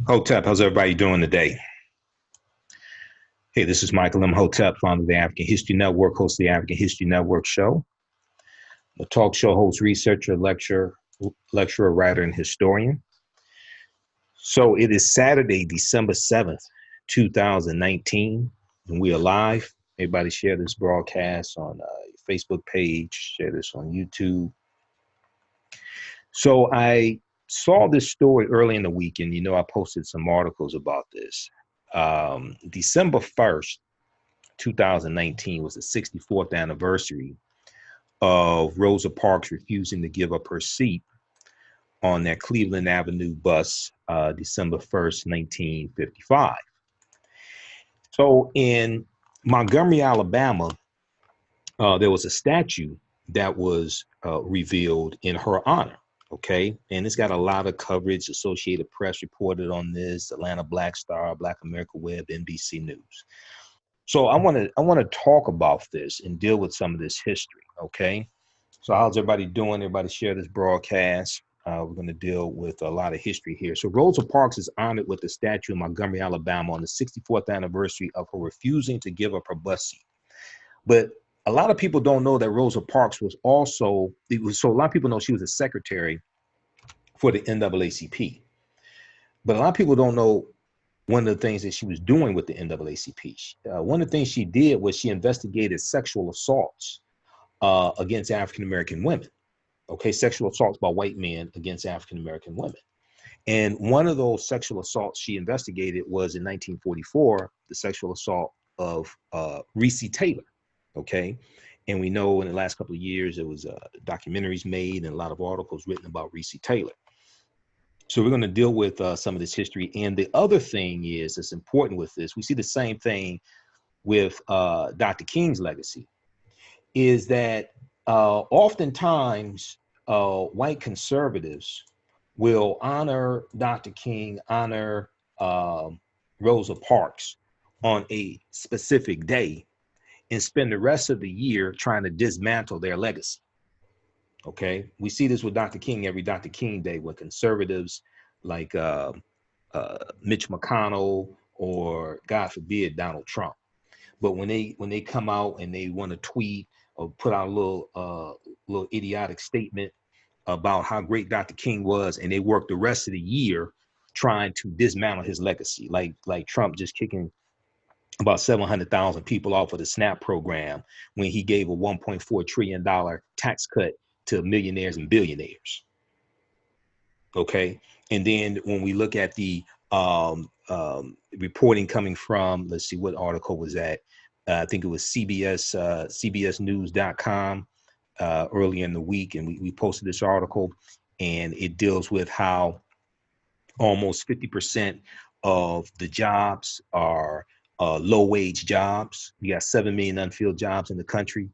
Hotep, how's everybody doing today? Hey, this is Michael Imhotep, founder of the African History Network, host of the African History Network show. I'm a talk show host, researcher, lecturer, writer, and historian. So it is Saturday, December 7th, 2019, and we are live. Everybody share this broadcast on your Facebook page, share this on YouTube. So I saw this story early in the week, and I posted some articles about this. December 1st, 2019 was the 64th anniversary of Rosa Parks refusing to give up her seat on that Cleveland Avenue bus, December 1st, 1955. So in Montgomery, Alabama, there was a statue that was revealed in her honor. Okay, and it's got a lot of coverage. Associated Press reported on this, Atlanta Black Star, Black America Web, NBC News. So I want to talk about this and deal with some of this history. Okay, so how's everybody doing? Everybody share this broadcast. We're going to deal with a lot of history here. So Rosa Parks is honored with a statue in Montgomery, Alabama, on the 64th anniversary of her refusing to give up her bus seat. But a lot of people don't know that Rosa Parks was also, so a lot of people know she was a secretary for the NAACP. But a lot of people don't know one of the things that she was doing with the NAACP. One of the things she did was she investigated sexual assaults against African-American women. Okay, sexual assaults by white men against African-American women. And one of those sexual assaults she investigated was in 1944, the sexual assault of Recy Taylor. Okay, and we know in the last couple of years there was documentaries made and a lot of articles written about Recy Taylor. So we're going to deal with some of this history. And the other thing is that's important with this, we see the same thing with Dr. King's legacy, is that oftentimes white conservatives will honor Dr. King, honor Rosa Parks on a specific day and spend the rest of the year trying to dismantle their legacy. Okay, we see this with Dr. King every Dr. King Day, when conservatives like Mitch McConnell or, God forbid, Donald Trump. But when they come out and they want to tweet or put out a little idiotic statement about how great Dr. King was, and they work the rest of the year trying to dismantle his legacy, like Trump just kicking about 700,000 people off of the SNAP program when he gave a $1.4 trillion tax cut to millionaires and billionaires. Okay, and then when we look at the reporting coming from, let's see, what article was that? I think it was CBSnews.com earlier in the week, and we posted this article, and it deals with how almost 50% of the jobs are low-wage jobs. You got 7 million unfilled jobs in the country.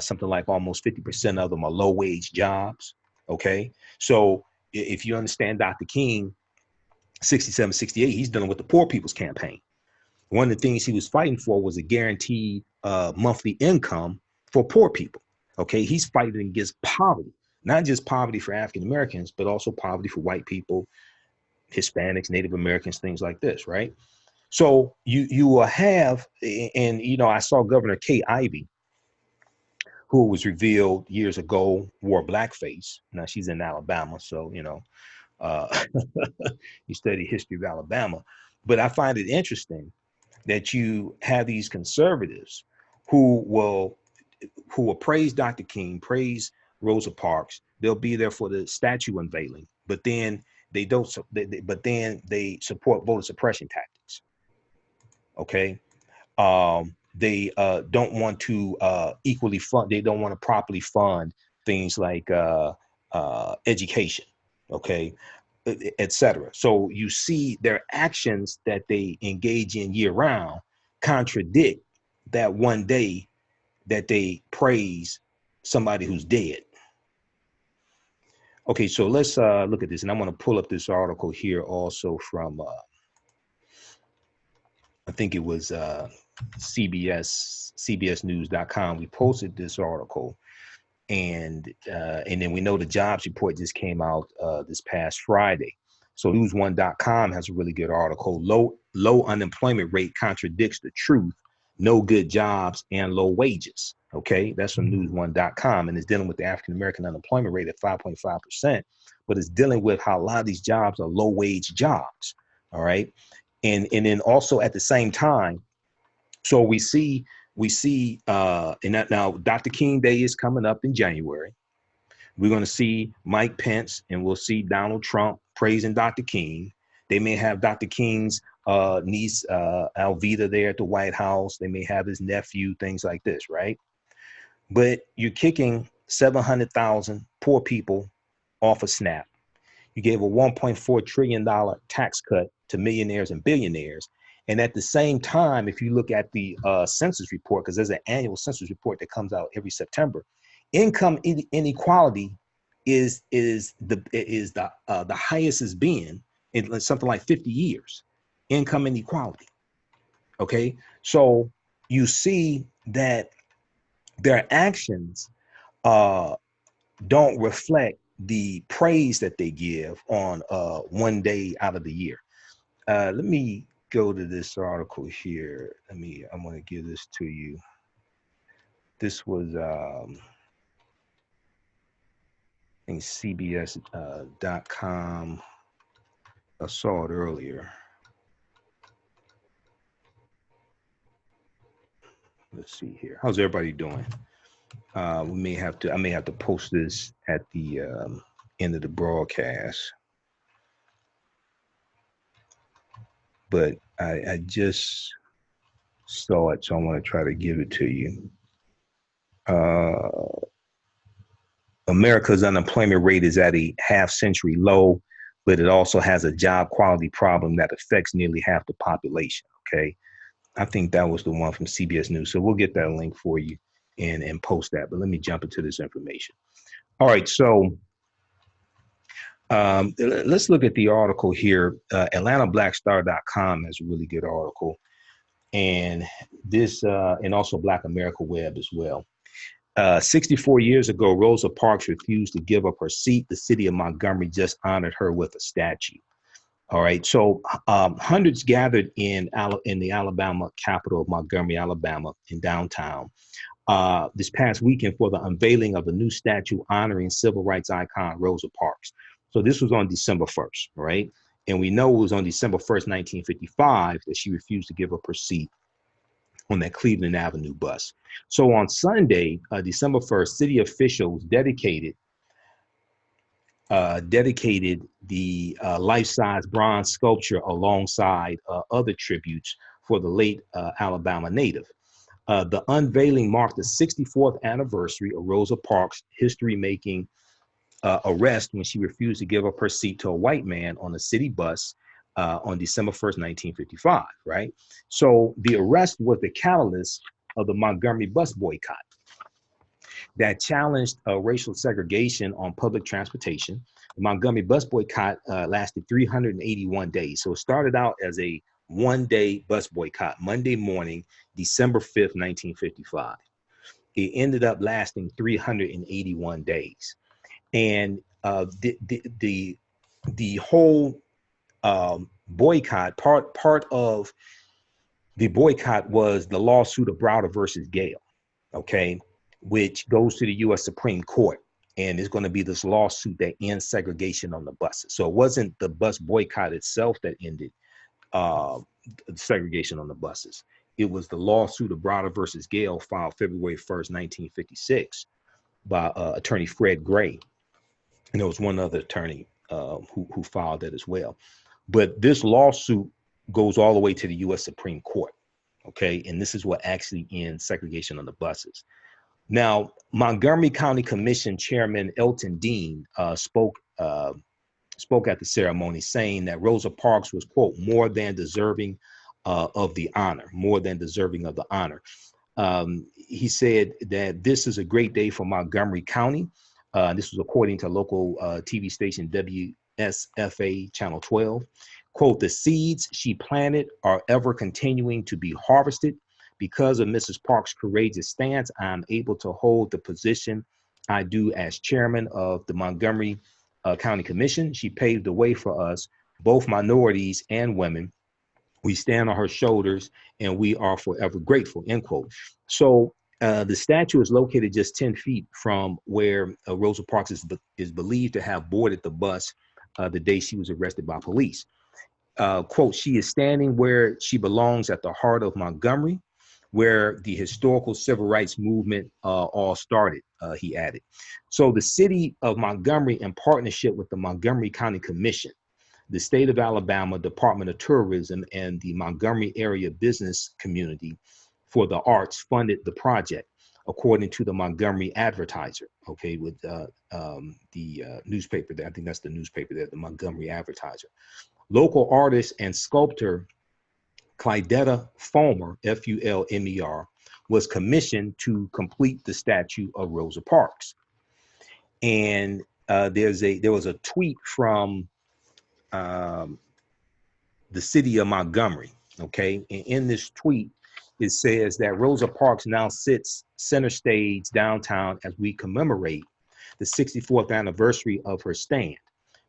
Something like almost 50% of them are low-wage jobs. Okay, so if you understand Dr. King, 67, 68, he's dealing with the Poor People's Campaign. One of the things he was fighting for was a guaranteed monthly income for poor people. Okay, he's fighting against poverty, not just poverty for African Americans, but also poverty for white people, Hispanics, Native Americans, things like this, right? So you will have, and I saw Governor Kay Ivey, who was revealed years ago, wore blackface. Now she's in Alabama, so you study history of Alabama. But I find it interesting that you have these conservatives who will praise Dr. King, praise Rosa Parks. They'll be there for the statue unveiling, but then they don't. But then they support voter suppression tactics. Okay, they don't want to equally fund. They don't want to properly fund things like education. Okay, etc. So you see their actions that they engage in year round contradict that one day that they praise somebody who's dead. Okay, so let's look at this, and I'm going to pull up this article here also from I think it was CBSnews.com. We posted this article, and then we know the jobs report just came out this past Friday. So newsone.com has a really good article. Low unemployment rate contradicts the truth. No good jobs and low wages. Okay, that's from newsone.com, and it's dealing with the African American unemployment rate at 5.5%, but it's dealing with how a lot of these jobs are low wage jobs. All right, and then also at the same time, so we see and that now Dr. King Day is coming up in January. We're going to see Mike Pence, and we'll see Donald Trump praising Dr. King. They may have Dr. King's niece, Alveda, there at the White House. They may have his nephew, things like this, right? But you're kicking 700,000 poor people off a SNAP. You gave a $1.4 trillion tax cut to millionaires and billionaires. And at the same time, if you look at the census report, because there's an annual census report that comes out every September, income inequality is the highest it's been in something like 50 years. Income inequality. Okay, so you see that their actions don't reflect the praise that they give on one day out of the year. Let me go to this article here. I'm going to give this to you. This was I think CBS.com. I saw it earlier. Let's see here. How's everybody doing? I may have to post this at the end of the broadcast. But I just saw it, so I want to try to give it to you. America's unemployment rate is at a half-century low, but it also has a job quality problem that affects nearly half the population. Okay, I think that was the one from CBS News. So we'll get that link for you and post that. But let me jump into this information. All right, so let's look at the article here. AtlantaBlackStar.com has a really good article, and this and also Black America Web as well. 64 years ago, Rosa Parks refused to give up her seat. The city of Montgomery just honored her with a statue. All right, so hundreds gathered in the Alabama capital of Montgomery, Alabama, in downtown this past weekend for the unveiling of a new statue honoring civil rights icon Rosa Parks. So this was on December 1st, right? And we know it was on December 1st, 1955, that she refused to give up her seat on that Cleveland Avenue bus. So on Sunday, December 1st, city officials dedicated the life-size bronze sculpture alongside other tributes for the late Alabama native. The unveiling marked the 64th anniversary of Rosa Parks' history-making arrest when she refused to give up her seat to a white man on a city bus on December 1st, 1955, right? So the arrest was the catalyst of the Montgomery bus boycott that challenged racial segregation on public transportation. The Montgomery bus boycott lasted 381 days. So it started out as a one-day bus boycott, Monday morning, December 5th, 1955. It ended up lasting 381 days. And the whole boycott, part of the boycott was the lawsuit of Browder versus Gale, okay, which goes to the U.S. Supreme Court. And it's going to be this lawsuit that ends segregation on the buses. So it wasn't the bus boycott itself that ended segregation on the buses. It was the lawsuit of Browder versus Gale filed February 1st, 1956 by attorney Fred Gray. And there was one other attorney who filed that as well. But this lawsuit goes all the way to the U.S. Supreme Court, okay? And this is what actually ends segregation on the buses. Now, Montgomery County Commission Chairman Elton Dean spoke at the ceremony, saying that Rosa Parks was, quote, more than deserving of the honor. He said that this is a great day for Montgomery County. This was according to local TV station WSFA Channel 12. Quote, the seeds she planted are ever continuing to be harvested. Because of Mrs. Parks' courageous stance, I'm able to hold the position I do as chairman of the Montgomery County Commission. She paved the way for us both minorities and women. We stand on her shoulders and we are forever grateful, end quote. So the statue is located just 10 feet from where Rosa Parks is believed to have boarded the bus the day she was arrested by police. Quote, she is standing where she belongs at the heart of Montgomery, where the historical civil rights movement all started, he added. So the city of Montgomery, in partnership with the Montgomery County Commission, the state of Alabama Department of Tourism, and the Montgomery area business community for the arts funded the project, according to the Montgomery Advertiser, okay, with the newspaper there. I think that's the newspaper there, the Montgomery Advertiser. Local artist and sculptor Clydetta Fulmer, Fulmer, was commissioned to complete the statue of Rosa Parks. And there was a tweet from the city of Montgomery, okay? And in this tweet, it says that Rosa Parks now sits center stage downtown as we commemorate the 64th anniversary of her stand.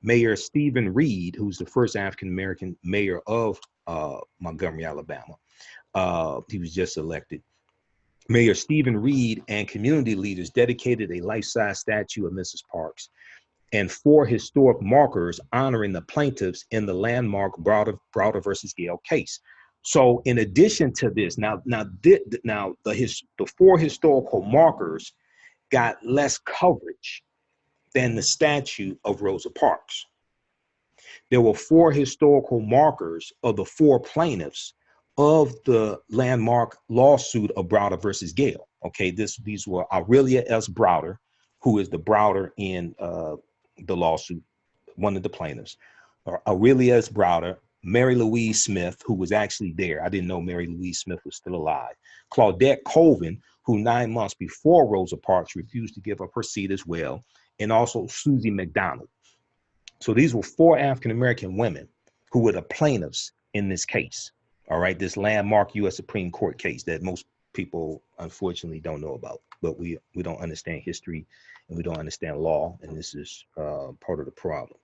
Mayor Stephen Reed, who's the first African-American mayor of Montgomery, Alabama, he was just elected. Mayor Stephen Reed and community leaders dedicated a life-size statue of Mrs. Parks and 4 historic markers honoring the plaintiffs in the landmark Browder versus Gale case. So in addition to this, the 4 historical markers got less coverage than the statue of Rosa Parks. There were 4 historical markers of the 4 plaintiffs of the landmark lawsuit of Browder versus Gale. Okay, these were Aurelia S. Browder, who is the Browder in the lawsuit, one of the plaintiffs. Aurelia S. Browder, Mary Louise Smith, who was actually there. I didn't know Mary Louise Smith was still alive. Claudette Colvin, who 9 months before Rosa Parks refused to give up her seat as well, and also Susie McDonald. So these were 4 African-American women who were the plaintiffs in this case. All right, this landmark U.S. Supreme Court case that most people unfortunately don't know about, but we don't understand history and we don't understand law, and this is part of the problem.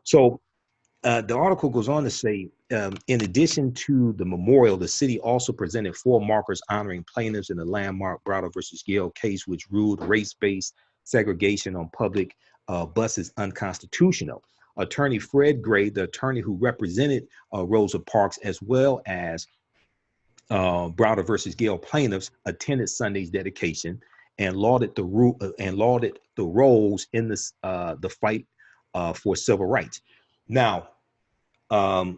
So the article goes on to say, in addition to the memorial, the city also presented 4 markers honoring plaintiffs in the landmark Browder versus Gale case, which ruled race-based segregation on public buses unconstitutional. Attorney Fred Gray, the attorney who represented Rosa Parks, as well as Browder versus Gale plaintiffs, attended Sunday's dedication and lauded the roles in this the fight for civil rights. Now, Attorney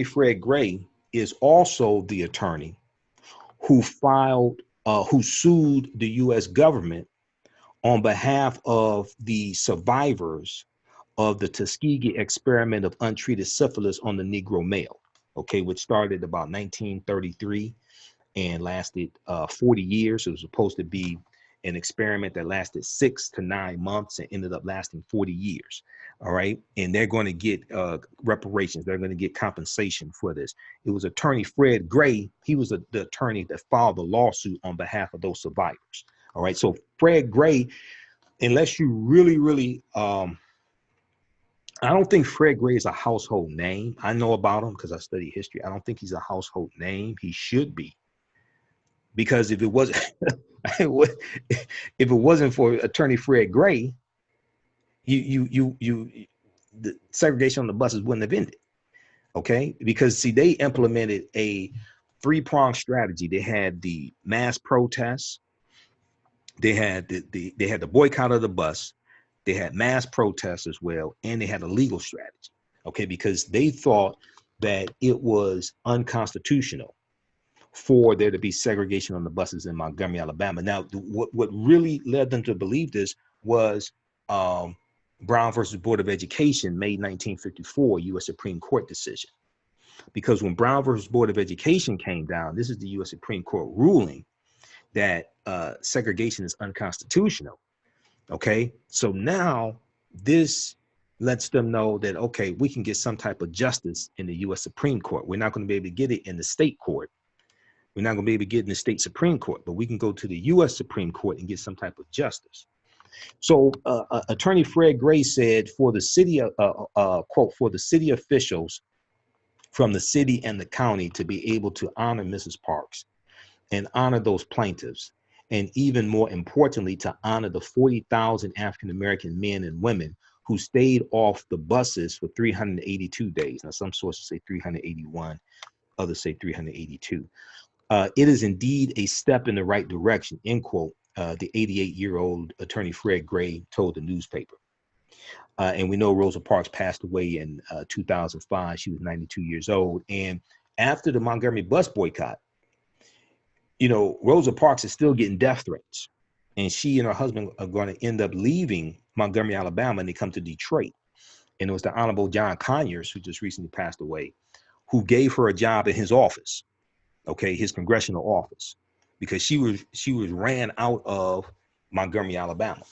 Fred Gray is also the attorney who sued the U.S. government on behalf of the survivors of the Tuskegee experiment of untreated syphilis on the Negro male, okay, which started about 1933 and lasted 40 years. It was supposed to be an experiment that lasted 6 to 9 months and ended up lasting 40 years. All right. And they're going to get reparations. They're going to get compensation for this. It was Attorney Fred Gray. He was the attorney that filed the lawsuit on behalf of those survivors. All right. So Fred Gray, unless you really, I don't think Fred Gray is a household name. I know about him because I study history. I don't think he's a household name. He should be. Because if it wasn't, if it wasn't for Attorney Fred Gray, the segregation on the buses wouldn't have ended. Okay, because see, they implemented a 3-pronged strategy. They had the mass protests, they had the boycott of the bus, they had mass protests as well, and they had a legal strategy. Okay, because they thought that it was unconstitutional for there to be segregation on the buses in Montgomery, Alabama. Now, what really led them to believe this was Brown versus Board of Education, May 1954, U.S. Supreme Court decision. Because when Brown versus Board of Education came down, this is the U.S. Supreme Court ruling that segregation is unconstitutional. Okay, so now this lets them know that, okay, we can get some type of justice in the U.S. Supreme Court. We're not going to be able to get it in the state court. We're not going to be able to get in the state Supreme Court, but we can go to the U.S. Supreme Court and get some type of justice. So Attorney Fred Gray said for the city, quote, for the city officials from the city and the county to be able to honor Mrs. Parks and honor those plaintiffs, and even more importantly, to honor the 40,000 African-American men and women who stayed off the buses for 382 days. Now, some sources say 381, others say 382. It is indeed a step in the right direction, end quote, the 88-year-old attorney Fred Gray told the newspaper. And we know Rosa Parks passed away in 2005. She was 92 years old. And after the Montgomery bus boycott, you know, Rosa Parks is still getting death threats. And she and her husband are going to end up leaving Montgomery, Alabama, and they come to Detroit. And it was the Honorable John Conyers, who just recently passed away, who gave her a job in his office, okay, his congressional office, because she was ran out of Montgomery, Alabama.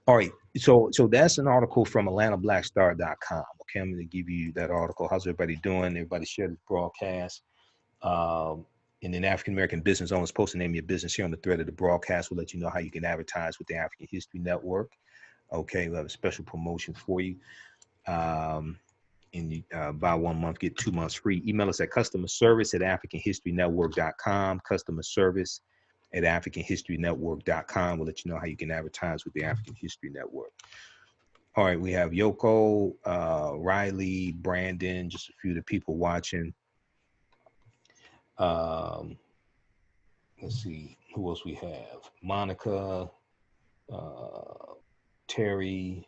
All right, so that's an article from AtlantaBlackStar.com. Okay, I'm going to give you that article. How's everybody doing? Everybody share this broadcast. And then African American business owners, post the name of your business here on the thread of the broadcast. We'll let you know how you can advertise with the African History Network. Okay, we'll have a special promotion for you. And you buy 1 month, get 2 months free. Email us at customerservice@africanhistorynetwork.com. Customer service at africanhistorynetwork.com. We'll let you know how you can advertise with the African History Network. All right, we have Yoko, Riley, Brandon, just a few of the people watching. Let's see who else we have. Monica, Terry,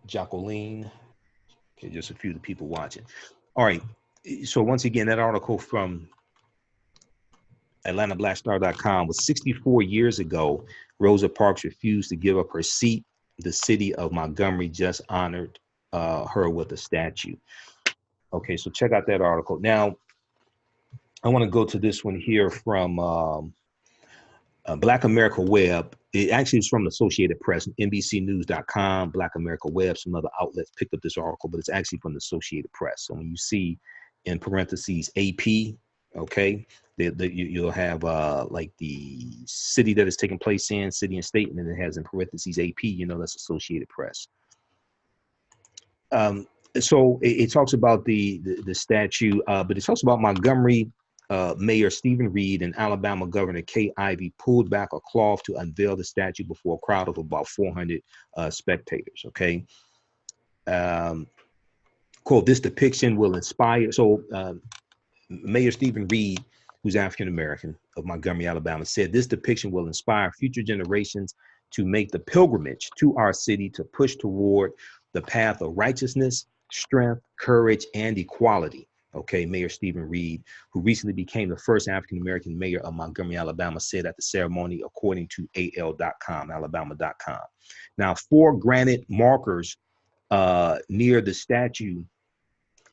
Jacqueline. Okay, just a few of the people watching. All right, so once again, that article from AtlantaBlackStar.com was 64 years ago. Rosa Parks refused to give up her seat. The city of Montgomery just honored her with a statue. Okay, so check out that article. Now, I want to go to this one here from Black America Web. It actually is from the Associated Press, NBCnews.com, Black America Web. Some other outlets picked up this article, but it's actually from the Associated Press. So when you see in parentheses AP, okay, you'll have like the city that it's taking place in, city and state, and then it has in parentheses AP, you know, that's Associated Press. So it talks about the statue, but it talks about Montgomery Mayor Stephen Reed and Alabama Governor Kay Ivey pulled back a cloth to unveil the statue before a crowd of about 400 spectators. Okay. Quote, this depiction will inspire. So Mayor Stephen Reed, who's African American of Montgomery, Alabama, said this depiction will inspire future generations to make the pilgrimage to our city to push toward the path of righteousness, strength, courage, and equality. Okay, Mayor Stephen Reed, who recently became the first African-American mayor of Montgomery, Alabama, said at the ceremony, according to AL.com, Alabama.com. Now, 4 granite markers near the statue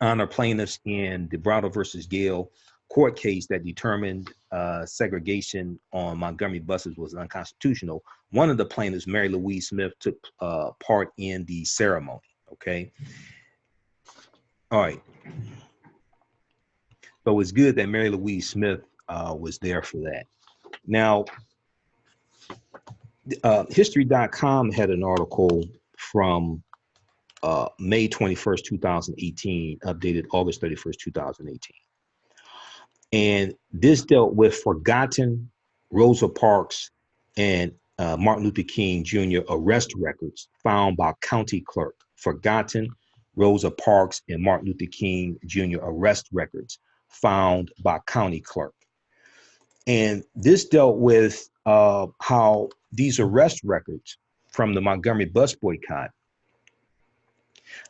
honor plaintiffs in the Browder versus Gale court case that determined segregation on Montgomery buses was unconstitutional. One of the plaintiffs, Mary Louise Smith, took part in the ceremony. Okay. All right. So it's good that Mary Louise Smith was there for that. Now, History.com had an article from May 21st, 2018, updated August 31st, 2018. And this dealt with forgotten Rosa Parks and Martin Luther King Jr. arrest records found by county clerk. Forgotten Rosa Parks and Martin Luther King Jr. arrest records found by county clerk. And this dealt with how these arrest records from the Montgomery bus boycott,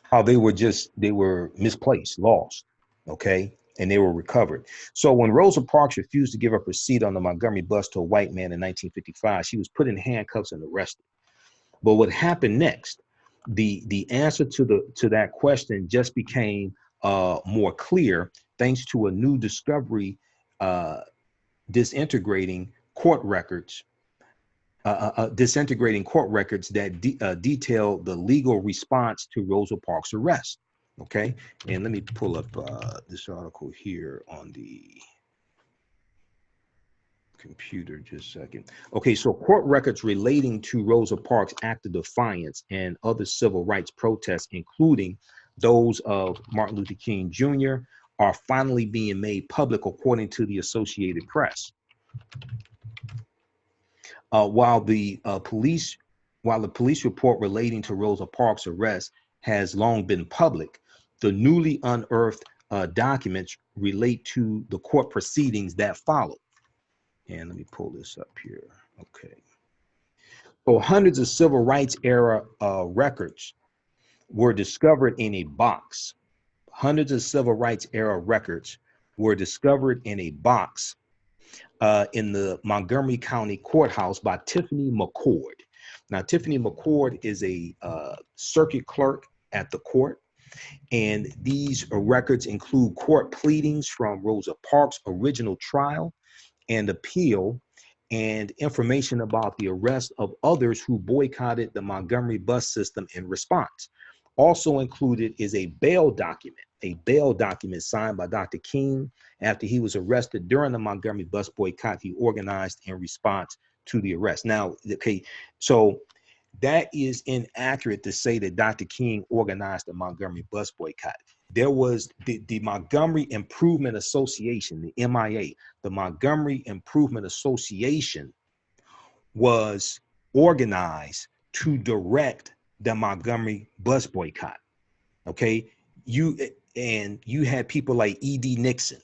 how they were misplaced, lost, okay? And they were recovered. So when Rosa Parks refused to give up her seat on the Montgomery bus to a white man in 1955, she was put in handcuffs and arrested. But what happened next, the answer to that question just became more clear thanks to a new discovery disintegrating court records that detail the legal response to Rosa Parks' arrest. Okay, and let me pull up this article here on the. computer just a second. Okay, so court records relating to Rosa Parks' act of defiance and other civil rights protests, including those of Martin Luther King Jr., are finally being made public, according to the Associated Press. While the police report relating to Rosa Parks' arrest has long been public, the newly unearthed documents relate to the court proceedings that followed. And let me pull this up here. Okay. So hundreds of civil rights era records were discovered in a box. Hundreds of civil rights era records were discovered in a box in the Montgomery County Courthouse by Tiffany McCord. Now, Tiffany McCord is a circuit clerk at the court, and these records include court pleadings from Rosa Parks' original trial and appeal, and information about the arrest of others who boycotted the Montgomery bus system in response. Also included is a bail document signed by Dr. King after he was arrested during the Montgomery bus boycott he organized in response to the arrest. Now, okay, so that is inaccurate to say that Dr. King organized the Montgomery bus boycott. There was the Montgomery Improvement Association, the MIA, the Montgomery Improvement Association was organized to direct the Montgomery bus boycott. Okay, you had people like E.D. Nixon,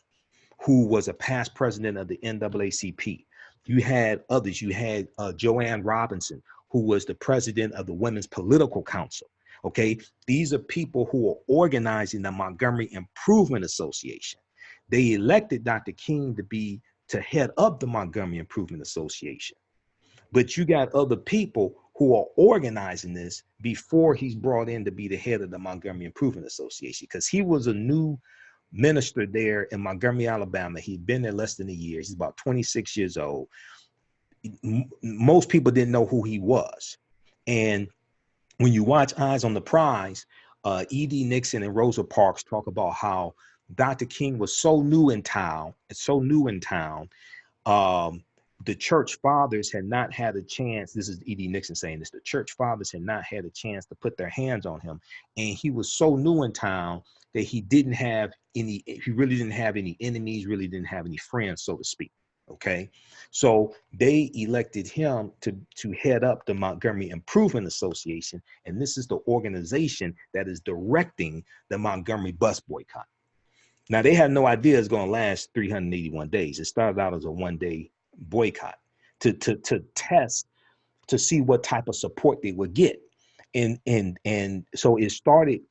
who was a past president of the NAACP. You had others. You had Joanne Robinson, who was the president of the Women's Political Council. Okay, these are people who are organizing the Montgomery Improvement Association. They elected Dr. King to head up the Montgomery Improvement Association. But you got other people who are organizing this before he's brought in to be the head of the Montgomery Improvement Association, because he was a new minister there in Montgomery, Alabama. He'd been there less than a year. He's about 26 years old. Most people didn't know who he was. And when you watch Eyes on the Prize, E.D. Nixon and Rosa Parks talk about how Dr. King was so new in town, the church fathers had not had a chance. This is E.D. Nixon saying this. The church fathers had not had a chance to put their hands on him. And he was so new in town that he really didn't have any enemies, really didn't have any friends, so to speak. Okay. So they elected him to head up the Montgomery Improvement Association. And this is the organization that is directing the Montgomery bus boycott. Now, they had no idea it's going to last 381 days. It started out as a one-day boycott to test, to see what type of support they would get. And so it started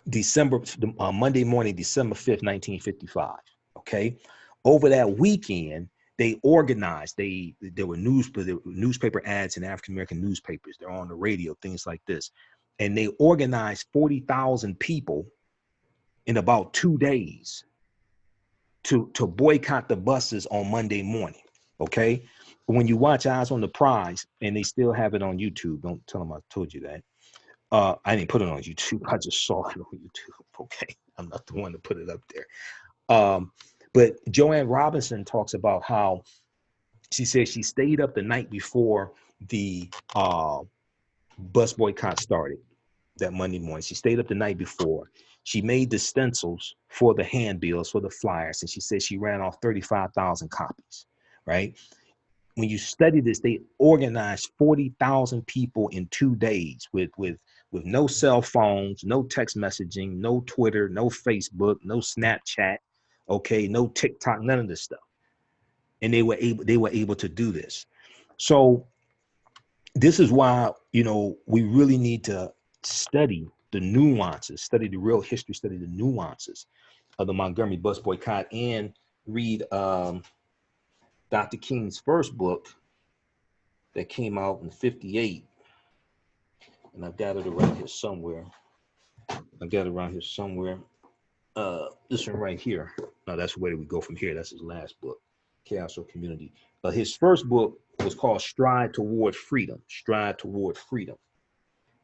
Monday morning, December 5th, 1955. Okay. Over that weekend, they organized, there were newspaper ads in African-American newspapers. They're on the radio, things like this. And they organized 40,000 people in about 2 days to boycott the buses on Monday morning. Okay. When you watch Eyes on the Prize, and they still have it on YouTube, don't tell them I told you that. I didn't put it on YouTube. I just saw it on YouTube. Okay. I'm not the one to put it up there. But Joanne Robinson talks about how she says she stayed up the night before the bus boycott started that Monday morning. She stayed up the night before. She made the stencils for the handbills, for the flyers, and she said she ran off 35,000 copies, right? When you study this, they organized 40,000 people in 2 days with no cell phones, no text messaging, no Twitter, no Facebook, no Snapchat, okay, no TikTok, none of this stuff. And they were able to do this. So this is why, we really need to study the nuances, study the real history, study the nuances of the Montgomery bus boycott, and read Dr. King's first book that came out in 58. And I've got it around here somewhere. This one right here. No, that's where we go from here. That's his last book, Chaos or Community. His first book was called Stride Toward Freedom. Stride Toward Freedom.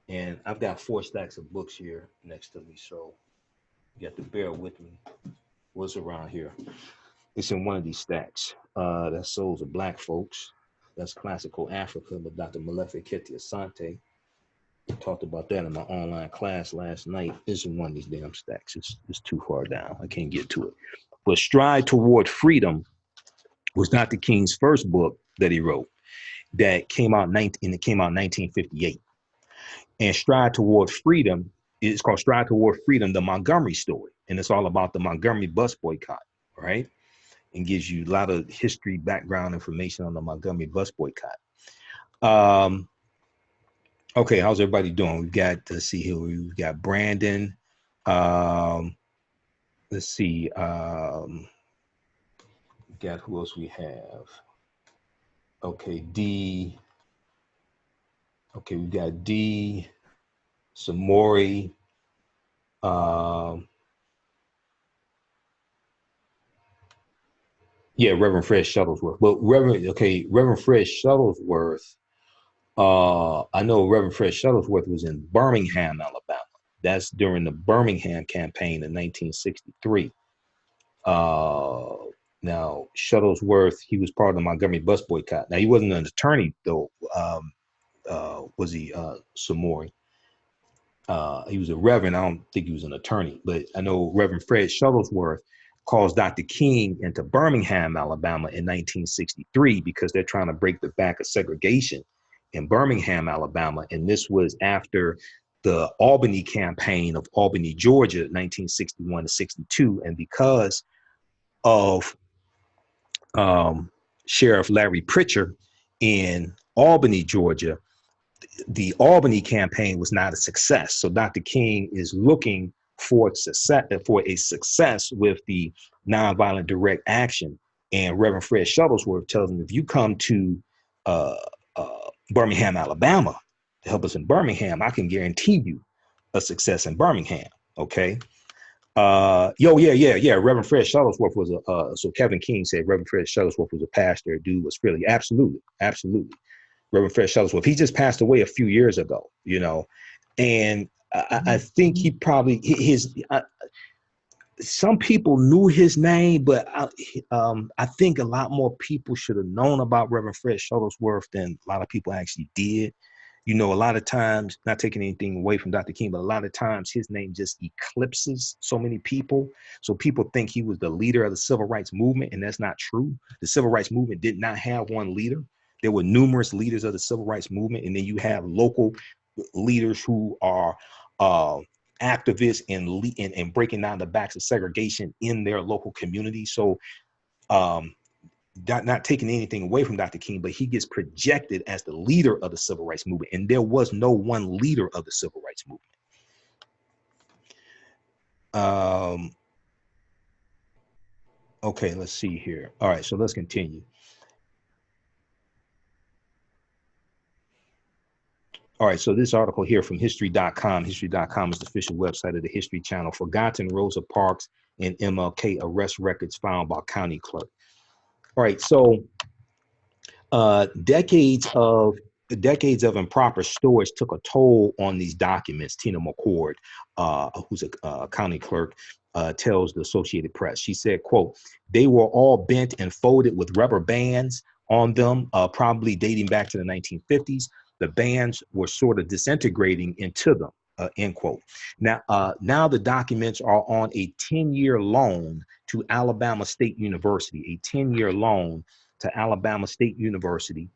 And I've got 4 stacks of books here next to me, so you have to bear with me. What's around here? It's in one of these stacks. That's Souls of Black Folks. That's Classical Africa by Dr. Malefe Kete Asante. I talked about that in my online class last night. It's in one of these damn stacks. It's too far down. I can't get to it. But Stride Toward Freedom was Dr. King's first book that he wrote that came out in 1958. And Stride Toward Freedom is called Stride Toward Freedom, the Montgomery story. And it's all about the Montgomery bus boycott, right? And gives you a lot of history, background information on the Montgomery bus boycott. Okay, how's everybody doing? We've got, let's see here, we've got Brandon. Let's see, got who else we have? Okay, D. Okay, we got D, Samori. Yeah, Reverend Fred Shuttlesworth. But Reverend Fred Shuttlesworth. I know Reverend Fred Shuttlesworth was in Birmingham, Alabama. That's during the Birmingham campaign in 1963. Now, Shuttlesworth, he was part of the Montgomery bus boycott. Now, he wasn't an attorney, though, was he, Samori? He was a reverend. I don't think he was an attorney, but I know Reverend Fred Shuttlesworth calls Dr. King into Birmingham, Alabama in 1963 because they're trying to break the back of segregation in Birmingham, Alabama. And this was after the Albany campaign of Albany, Georgia, 1961 to 62. And because of Sheriff Larry Pritchard in Albany, Georgia, the Albany campaign was not a success. So Dr. King is looking for a success with the nonviolent direct action. And Reverend Fred Shuttlesworth tells him, if you come to Birmingham, Alabama, to help us in Birmingham, I can guarantee you a success in Birmingham. Okay. Yeah. Reverend Fred Shuttlesworth was so Kevin King said Reverend Fred Shuttlesworth was a pastor, dude was really, absolutely. Reverend Fred Shuttlesworth. He just passed away a few years ago, you know, and I think he probably some people knew his name, but I think a lot more people should have known about Reverend Fred Shuttlesworth than a lot of people actually did. You know, a lot of times, not taking anything away from Dr. King, but a lot of times his name just eclipses so many people. So people think he was the leader of the civil rights movement, and that's not true. The civil rights movement did not have one leader. There were numerous leaders of the civil rights movement, and then you have local leaders who are activists and breaking down the backs of segregation in their local community. So not taking anything away from Dr. King, but he gets projected as the leader of the civil rights movement, and there was no one leader of the civil rights movement. Okay, let's see here. All right, so let's continue. All right, so this article here from history.com. History.com is the official website of the History Channel. Forgotten Rosa Parks and MLK arrest records found by county clerk. All right, so decades of improper storage took a toll on these documents. Tina McCord, who's a county clerk, tells the Associated Press. She said, quote, "They were all bent and folded with rubber bands on them, probably dating back to the 1950s. The bands were sort of disintegrating into them," end quote. Now the documents are on a 10-year loan to Alabama State University, a 10-year loan to Alabama State University,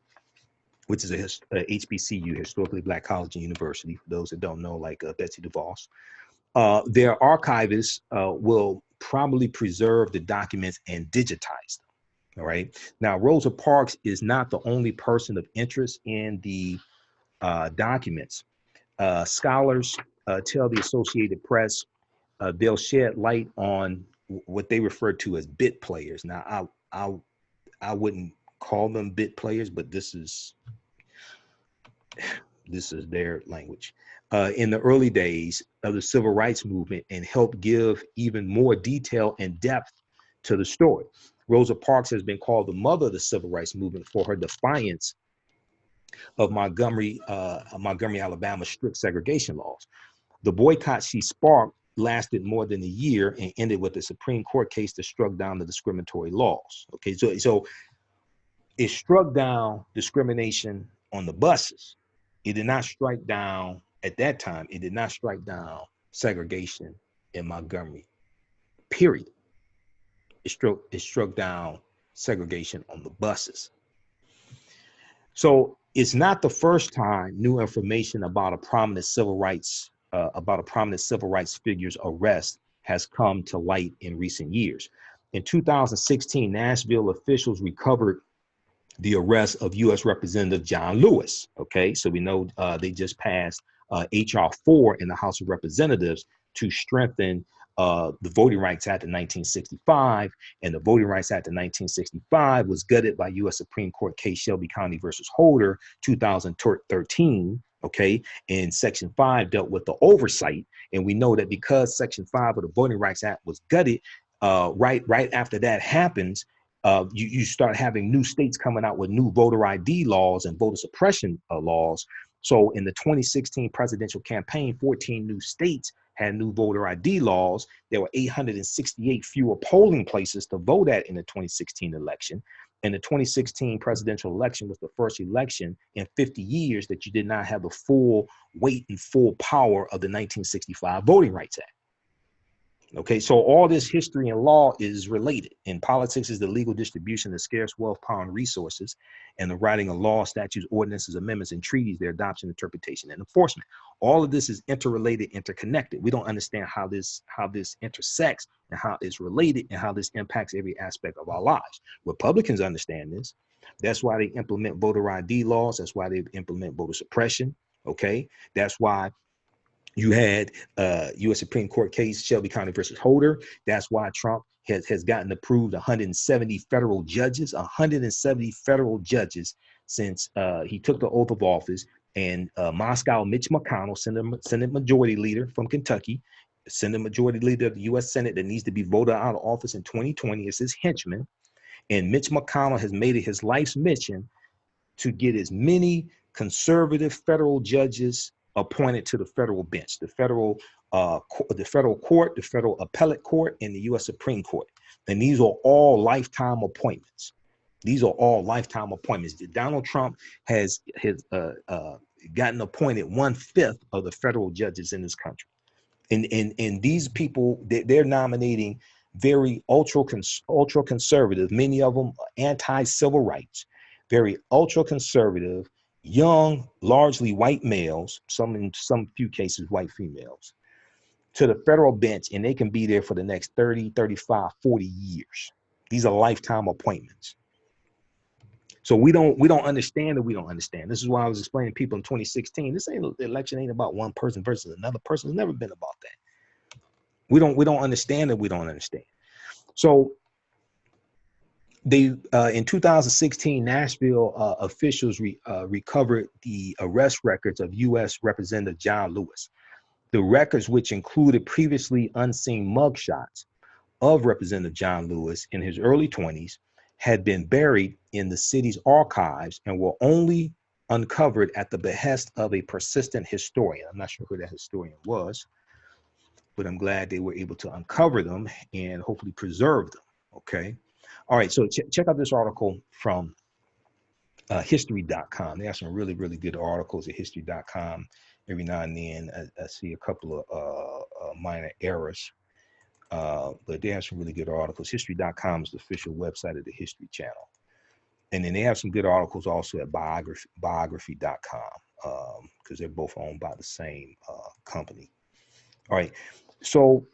which is a HBCU, Historically Black College and University, for those that don't know, like Betsy DeVos. Their archivists will probably preserve the documents and digitize them. All right. Now, Rosa Parks is not the only person of interest in the documents. Scholars tell the Associated Press they'll shed light on what they refer to as bit players. Now, I wouldn't call them bit players, but this is their language. In the early days of the civil rights movement, and help give even more detail and depth to the story. Rosa Parks has been called the mother of the civil rights movement for her defiance of Montgomery, Alabama strict segregation laws. The boycott she sparked lasted more than a year and ended with a Supreme Court case that struck down the discriminatory laws. Okay, so it struck down discrimination on the buses. It did not strike down, at that time, it did not strike down segregation in Montgomery, period. It struck down segregation on the buses. So it's not the first time new information about a prominent civil rights figure's arrest has come to light in recent years. In 2016, Nashville officials recovered the arrest of U.S. Representative John Lewis. Okay, so we know they just passed H.R. 4 in the House of Representatives to strengthen the Voting Rights Act of 1965, and the Voting Rights Act of 1965 was gutted by U.S. Supreme Court case Shelby County versus Holder, 2013. Okay, and Section 5 dealt with the oversight, and we know that because Section 5 of the Voting Rights Act was gutted, right after that happens, you start having new states coming out with new voter ID laws and voter suppression laws. So in the 2016 presidential campaign, 14 new states had new voter ID laws. There were 868 fewer polling places to vote at in the 2016 election. And the 2016 presidential election was the first election in 50 years that you did not have the full weight and full power of the 1965 Voting Rights Act. Okay, so all this history and law is related. In politics is the legal distribution of scarce wealth, power, and resources, and the writing of laws, statutes, ordinances, amendments, and treaties, their adoption, interpretation, and enforcement. All of this is interrelated, interconnected. We don't understand how this intersects and how it's related and how this impacts every aspect of our lives. Republicans understand this. That's why they implement voter ID laws. That's why they implement voter suppression. Okay, that's why you had U.S. Supreme Court case Shelby County versus Holder. That's why Trump has gotten approved 170 federal judges, 170 federal judges since he took the oath of office. And Moscow, Mitch McConnell, Senate Majority Leader from Kentucky, Senate Majority Leader of the U.S. Senate that needs to be voted out of office in 2020, is his henchman. And Mitch McConnell has made it his life's mission to get as many conservative federal judges appointed to the federal bench, the federal court, the federal appellate court, and the U.S. Supreme Court. And these are all lifetime appointments. These are all lifetime appointments. Donald Trump has gotten appointed 1/5 of the federal judges in this country. And these people, they're nominating very ultra conservative, many of them anti-civil rights, very ultra conservative, young, largely white males, in some few cases, white females, to the federal bench, and they can be there for the next 30, 35, 40 years. These are lifetime appointments. So we don't understand that we don't understand. This is why I was explaining to people in 2016, the election ain't about one person versus another person. It's never been about that. We don't understand that we don't understand. So they in 2016, Nashville officials recovered the arrest records of U.S. Representative John Lewis. The records, which included previously unseen mugshots of Representative John Lewis in his early 20s, had been buried in the city's archives and were only uncovered at the behest of a persistent historian. I'm not sure who that historian was, but I'm glad they were able to uncover them and hopefully preserve them. Okay. All right. So check out this article from history.com. They have some really, really good articles at history.com. Every now and then I see a couple of minor errors. But they have some really good articles. History.com is the official website of the History Channel. And then they have some good articles also at biography.com, because they're both owned by the same company. All right. So,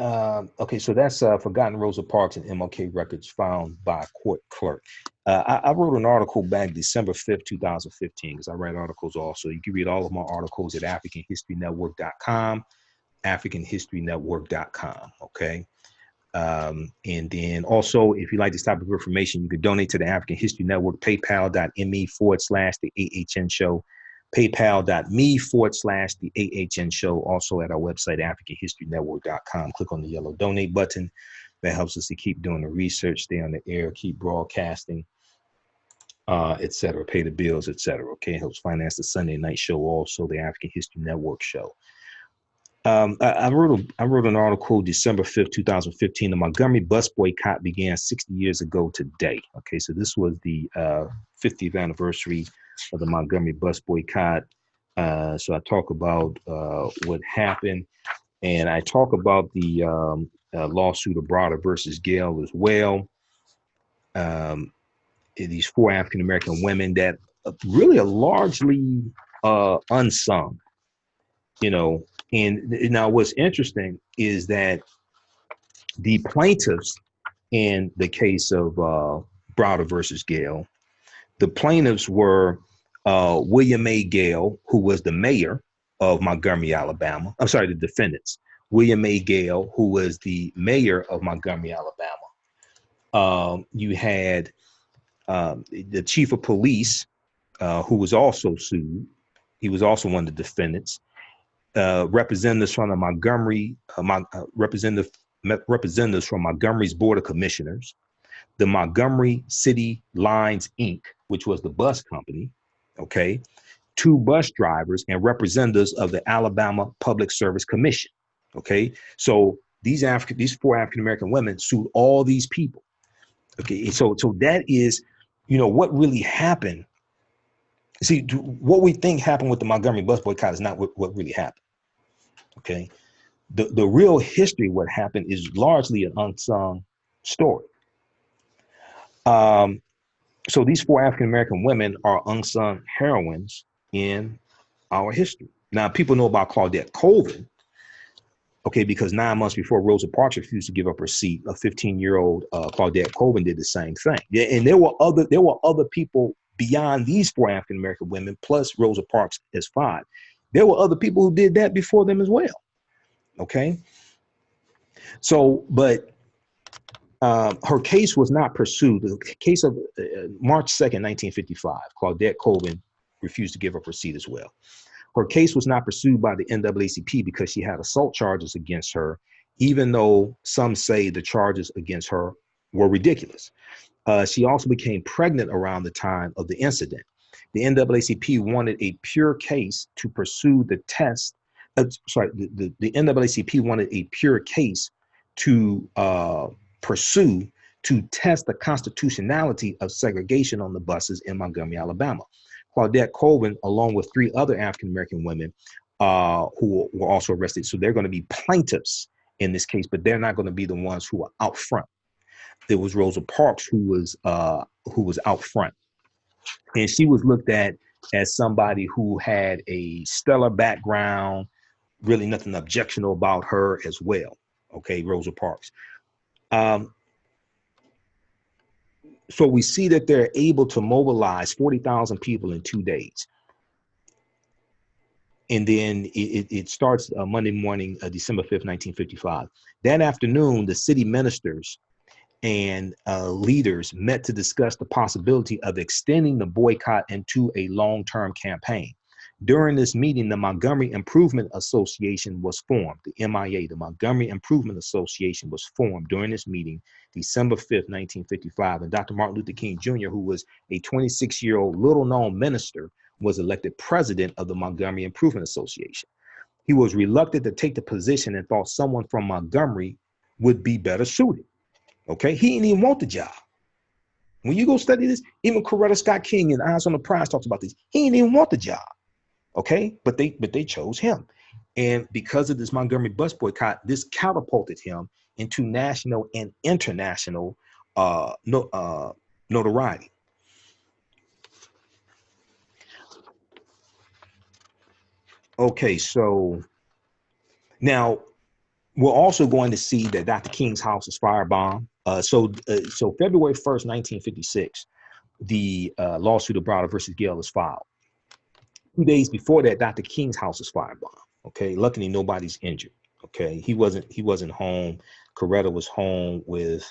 okay, so that's Forgotten Rosa Parks and MLK records found by a court clerk. I wrote an article back December 5th, 2015, because I write articles also. You can read all of my articles at AfricanHistoryNetwork.com. AfricanHistoryNetwork.com. Okay. And then also, if you like this type of information, you can donate to the African History Network, paypal.me/the AHN show, paypal.me/the AHN show. Also at our website, AfricanHistoryNetwork.com. Click on the yellow donate button. That helps us to keep doing the research, stay on the air, keep broadcasting, etc. Pay the bills, etc. Okay. It helps finance the Sunday night show, also the African History Network show. I wrote an article December 5th, 2015. The Montgomery bus boycott began 60 years ago today. Okay, so this was the 50th anniversary of the Montgomery bus boycott. So I talk about what happened, and I talk about the lawsuit of Browder versus Gale as well. Um, these four African American women that really are largely unsung, you know. And now what's interesting is that the plaintiffs in the case of Browder versus Gale, the plaintiffs were William A. Gale, who was the mayor of Montgomery, Alabama. I'm sorry, the defendants. William A. Gale, who was the mayor of Montgomery, Alabama. You had the chief of police, who was also sued. He was also one of the defendants. Representatives from the Montgomery, representatives from Montgomery's Board of Commissioners, the Montgomery City Lines, Inc., which was the bus company, okay, two bus drivers, and representatives of the Alabama Public Service Commission, okay. So these four African American women sued all these people, okay. So that is, what really happened. See, what we think happened with the Montgomery bus boycott is not what really happened, okay. The real history of what happened is largely an unsung story. So these four African American women are unsung heroines in our history. Now, people know about Claudette Colvin, okay, because 9 months before Rosa Parks refused to give up her seat, a 15-year-old Claudette Colvin did the same thing. Yeah, and there were other people beyond these four African American women, plus Rosa Parks as five. There were other people who did that before them as well. Okay, so but her case was not pursued. The case of March 2nd, 1955, Claudette Colvin refused to give up her seat as well. Her case was not pursued by the NAACP because she had assault charges against her, even though some say the charges against her were ridiculous. She also became pregnant around the time of the incident. The NAACP wanted a pure case to pursue the test. The NAACP wanted a pure case to pursue to test the constitutionality of segregation on the buses in Montgomery, Alabama. Claudette Colvin, along with three other African-American women who were also arrested. So they're going to be plaintiffs in this case, but they're not going to be the ones who are out front. It was Rosa Parks who was out front. And she was looked at as somebody who had a stellar background, really nothing objectionable about her as well. Okay, Rosa Parks. So we see that they're able to mobilize 40,000 people in 2 days. And then it starts Monday morning, December 5th, 1955. That afternoon, the city ministers and leaders met to discuss the possibility of extending the boycott into a long-term campaign. During this meeting, the Montgomery Improvement Association was formed, the MIA, the Montgomery Improvement Association was formed during this meeting, December 5th, 1955. And Dr. Martin Luther King Jr., who was a 26-year-old little-known minister, was elected president of the Montgomery Improvement Association. He was reluctant to take the position and thought someone from Montgomery would be better suited. Okay, he didn't even want the job. When you go study this, even Coretta Scott King and Eyes on the Prize talks about this. He didn't even want the job. Okay, but they chose him. And because of this Montgomery bus boycott, this catapulted him into national and international notoriety. Okay, so now we're also going to see that Dr. King's house is firebombed. So February 1st, 1956, the lawsuit of Browder versus Gale is filed. 2 days before that, Dr. King's house is firebombed. Okay, luckily nobody's injured. Okay, he wasn't home. Coretta was home with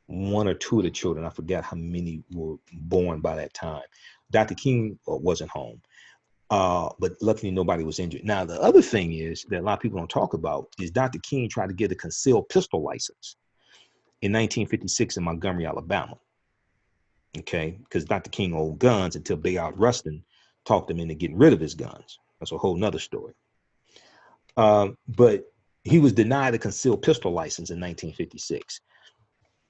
one or two of the children. I forgot how many were born by that time. Dr. King wasn't home. But luckily nobody was injured. Now, the other thing is that a lot of people don't talk about is Dr. King tried to get a concealed pistol license in 1956 in Montgomery, Alabama. Okay, because Dr. King owned guns until Bayard Rustin talked him into getting rid of his guns. That's a whole nother story. But he was denied a concealed pistol license in 1956.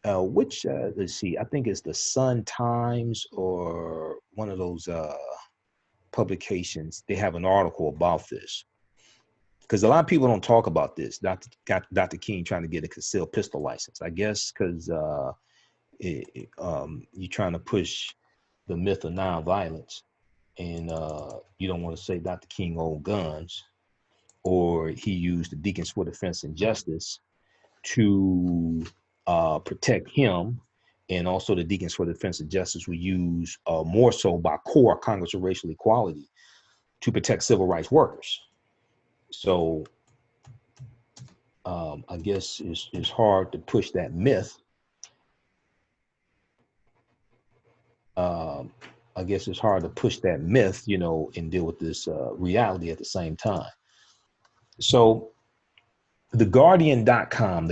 Which let's see, I think it's the Sun Times or one of those publications. They have an article about this because a lot of people don't talk about this. Dr. King trying to get a concealed pistol license, I guess, because you're trying to push the myth of nonviolence, and you don't want to say Dr. King owned guns, or he used the Deacons for Defense and Justice to protect him, and also the Deacons for Defense and Justice were used more so by CORE, Congress of Racial Equality, to protect civil rights workers. So I guess it's hard to push that myth. I guess it's hard to push that myth, you know, and deal with this reality at the same time. So theguardian.com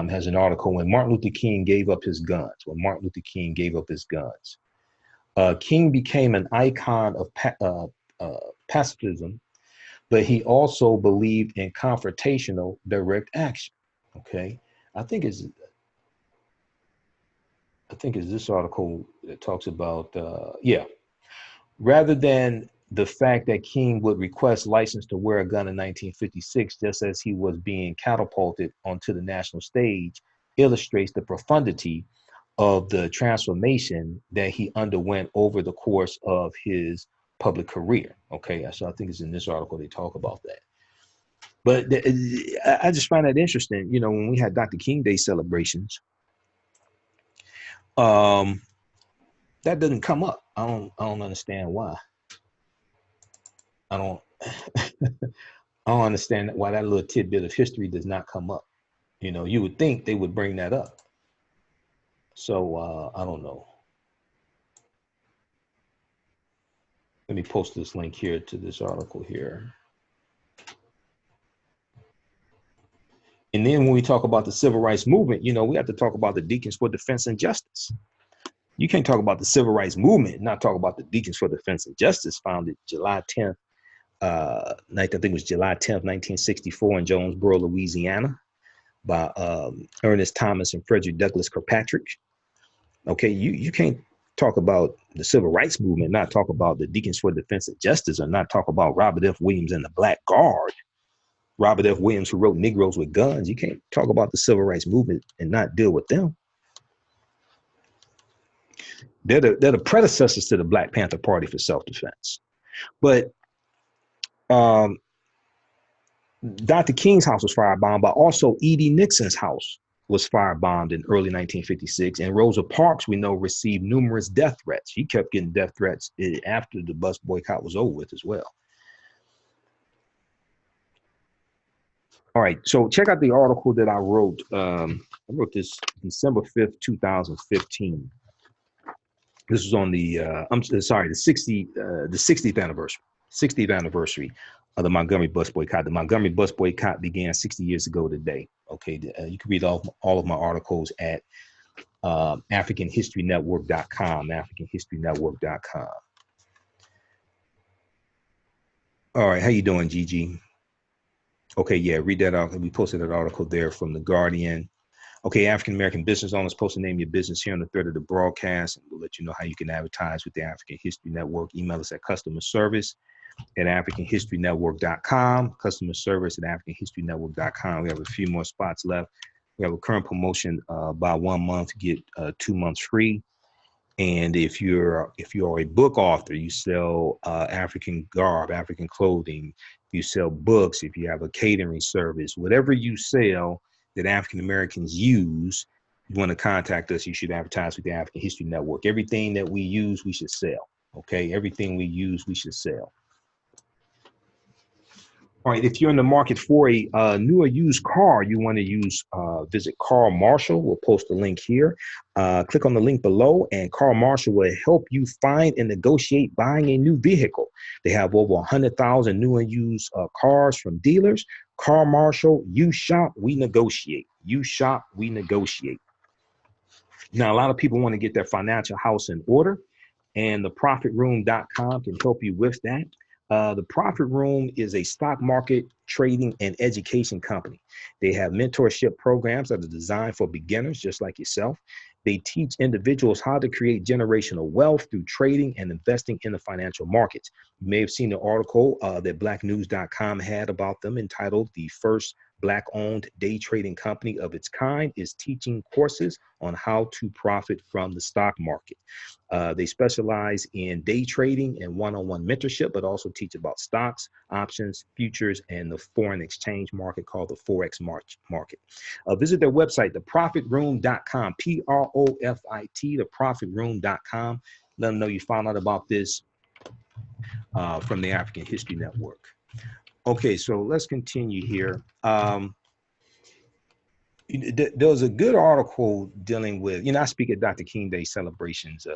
has an article when Martin Luther King gave up his guns. King became an icon of pacifism, but he also believed in confrontational direct action. Okay, I think it's this article that talks about rather than the fact that King would request license to wear a gun in 1956, just as he was being catapulted onto the national stage, illustrates the profundity of the transformation that he underwent over the course of his public career. Okay, so I think it's in this article they talk about that. But I just find that interesting. You know, when we had Dr. King Day celebrations, that doesn't come up. I don't understand why. I don't understand why that little tidbit of history does not come up. You know, you would think they would bring that up. So I don't know. Let me post this link here to this article here. And then when we talk about the civil rights movement, you know, we have to talk about the Deacons for Defense and Justice. You can't talk about the civil rights movement and not talk about the Deacons for Defense and Justice, founded July 10th, I think it was July 10th, 1964 in Jonesboro, Louisiana, by Ernest Thomas and Frederick Douglass Kirkpatrick. Okay, you can't talk about the civil rights movement, not talk about the Deacons for Defense and Justice, or not talk about Robert F. Williams and the Black Guard. Robert F. Williams, who wrote Negroes with Guns. You can't talk about the civil rights movement and not deal with them. They're the predecessors to the Black Panther Party for self-defense. But Dr. King's house was firebombed, but also E.D. Nixon's house was firebombed in early 1956. And Rosa Parks, we know, received numerous death threats. She kept getting death threats after the bus boycott was over with as well. All right, so check out the article that I wrote. I wrote this December 5th, 2015. This was on the the 60th anniversary of the Montgomery bus boycott. The Montgomery bus boycott began 60 years ago today. Okay, you can read all of my articles at AfricanHistoryNetwork.com, AfricanHistoryNetwork.com. All right, how you doing, Gigi? Okay, yeah, read that out. We posted that article there from The Guardian. Okay, African American business owners supposed to name your business here on the thread of the broadcast, and we'll let you know how you can advertise with the African History Network. Email us at customer service at AfricanHistoryNetwork.com, customer service at AfricanHistoryNetwork.com. We have a few more spots left. We have a current promotion buy 1 month, get 2 months free. And if you're a book author, you sell African garb, African clothing, you sell books, if you have a catering service, whatever you sell that African Americans use, you want to contact us, you should advertise with the African History Network. Everything that we use, we should sell. Okay, everything we use, we should sell. All right, if you're in the market for a new or used car, you want to use, visit Carl Marshall. We'll post the link here. Click on the link below, and Carl Marshall will help you find and negotiate buying a new vehicle. They have over 100,000 new and used cars from dealers. Carl Marshall, you shop, we negotiate. You shop, we negotiate. Now, a lot of people want to get their financial house in order, and theprofitroom.com can help you with that. The Profit Room is a stock market trading and education company. They have mentorship programs that are designed for beginners just like yourself. They teach individuals how to create generational wealth through trading and investing in the financial markets. You may have seen the article that blacknews.com had about them entitled "The First Black-Owned Day Trading Company of Its Kind is Teaching Courses on How to Profit from the Stock Market." They specialize in day trading and one-on-one mentorship, but also teach about stocks, options, futures, and the foreign exchange market called the Forex market. Visit their website, theprofitroom.com, Profit, theprofitroom.com. Let them know you found out about this from the African History Network. Okay, so let's continue here. There was a good article dealing with, I speak at Dr. King Day celebrations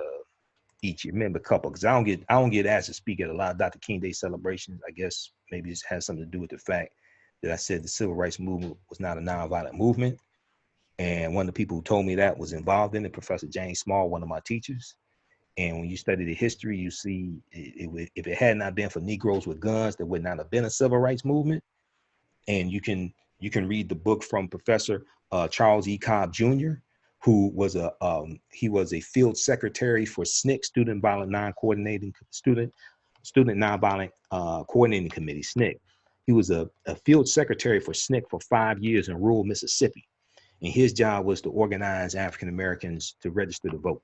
each year. Remember a couple, because I don't get asked to speak at a lot of Dr. King Day celebrations. I guess maybe it has something to do with the fact that I said the civil rights movement was not a nonviolent movement. And one of the people who told me that was involved in it, Professor James Small, one of my teachers. And when you study the history, you see if it had not been for Negroes with guns, there would not have been a civil rights movement. And you can read the book from Professor Charles E. Cobb Jr., who was he was a field secretary for SNCC, Student Nonviolent Coordinating Committee, SNCC. He was a field secretary for SNCC for 5 years in rural Mississippi, and his job was to organize African Americans to register to vote.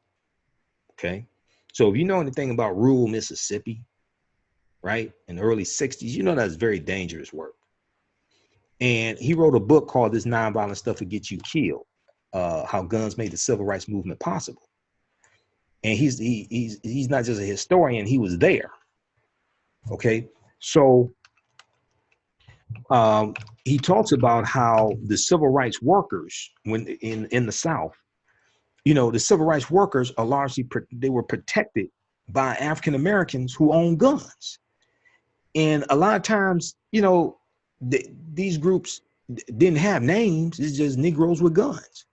Okay, so if you know anything about rural Mississippi, right, in the early '60s, you know that's very dangerous work. And he wrote a book called "This Nonviolent Stuff Will Get You Killed," how guns made the civil rights movement possible. And he's not just a historian; he was there. Okay, so he talks about how the civil rights workers, when in the South, the civil rights workers are largely they were protected by African Americans who own guns, and a lot of times, these groups didn't have names. It's just Negroes with guns.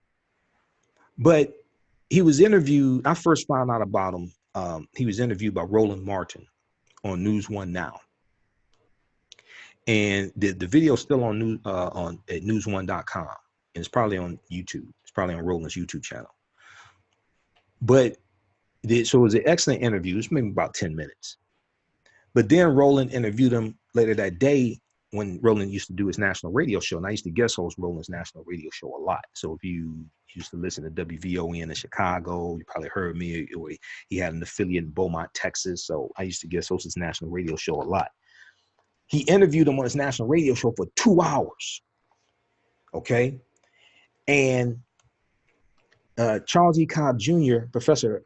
But he was interviewed. I first found out about him. He was interviewed by Roland Martin on News One Now, and the video is still on at newsone.com, and it's probably on YouTube. It's probably on Roland's YouTube channel. But so it was an excellent interview. It's maybe about 10 minutes. But then Roland interviewed him later that day when Roland used to do his national radio show, and I used to guest host Roland's national radio show a lot. So if you used to listen to WVON in Chicago, you probably heard me. He had an affiliate in Beaumont, Texas. So I used to guest host his national radio show a lot. He interviewed him on his national radio show for 2 hours. Okay. And Charles E. Cobb Jr., Professor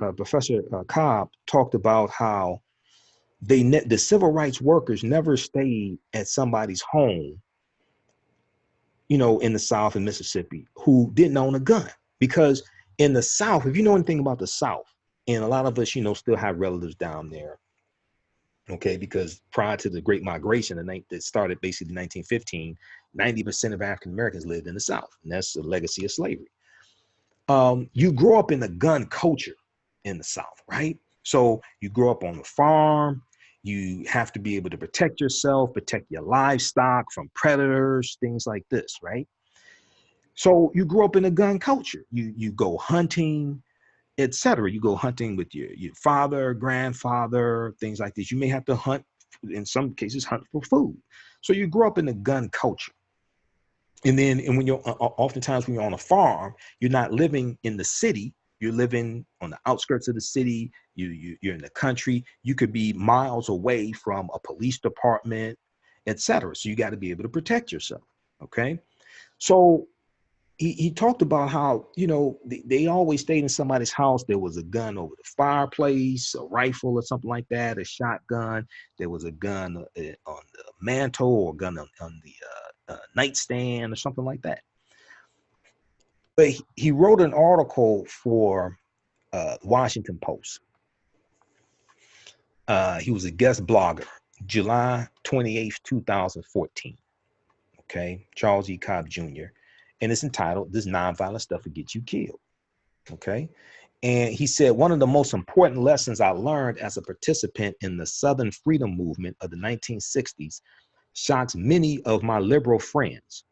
Cobb, talked about how the civil rights workers never stayed at somebody's home, in the South and Mississippi, who didn't own a gun. Because in the South, if you know anything about the South, and a lot of us, still have relatives down there, okay, because prior to the Great Migration that started basically in 1915, 90% of African Americans lived in the South, and that's the legacy of slavery. You grow up in the gun culture in the South, right? So you grow up on the farm. You have to be able to protect yourself, protect your livestock from predators, things like this, right? So you grow up in a gun culture. You go hunting, etc. You go hunting with your father, grandfather, things like this. You may have to hunt, in some cases, hunt for food. So you grow up in a gun culture. And when you're oftentimes when you're on a farm, you're not living in the city. You're living on the outskirts of the city. You're in the country. You could be miles away from a police department, etc. So you got to be able to protect yourself. Okay. So he talked about how, they always stayed in somebody's house. There was a gun over the fireplace, a rifle or something like that, a shotgun. There was a gun on the mantle, or a gun on the nightstand or something like that. But he wrote an article for Washington Post. He was a guest blogger, July 28th, 2014. Okay, Charles E. Cobb Jr. And it's entitled "This Nonviolent Stuff Will Get You Killed." Okay, And he said, one of the most important lessons I learned as a participant in the Southern freedom movement of the 1960s shocks many of my liberal friends.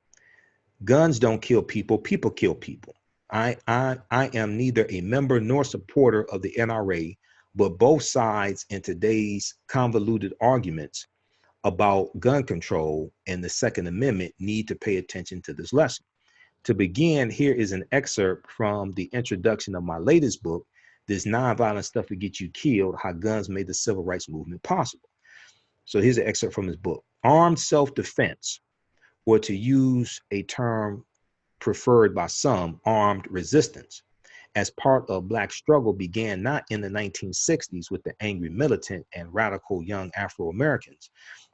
Guns don't kill people, people kill people. I am neither a member nor supporter of the NRA, but both sides in today's convoluted arguments about gun control and the Second Amendment need to pay attention to this lesson. To begin, here is an excerpt from the introduction of my latest book, This Nonviolent Stuff Will Get You Killed, How Guns Made the Civil Rights Movement Possible. So here's an excerpt from his book. Armed self-defense, or to use a term preferred by some, armed resistance, as part of Black struggle began not in the 1960s with the angry militant and radical young Afro-Americans,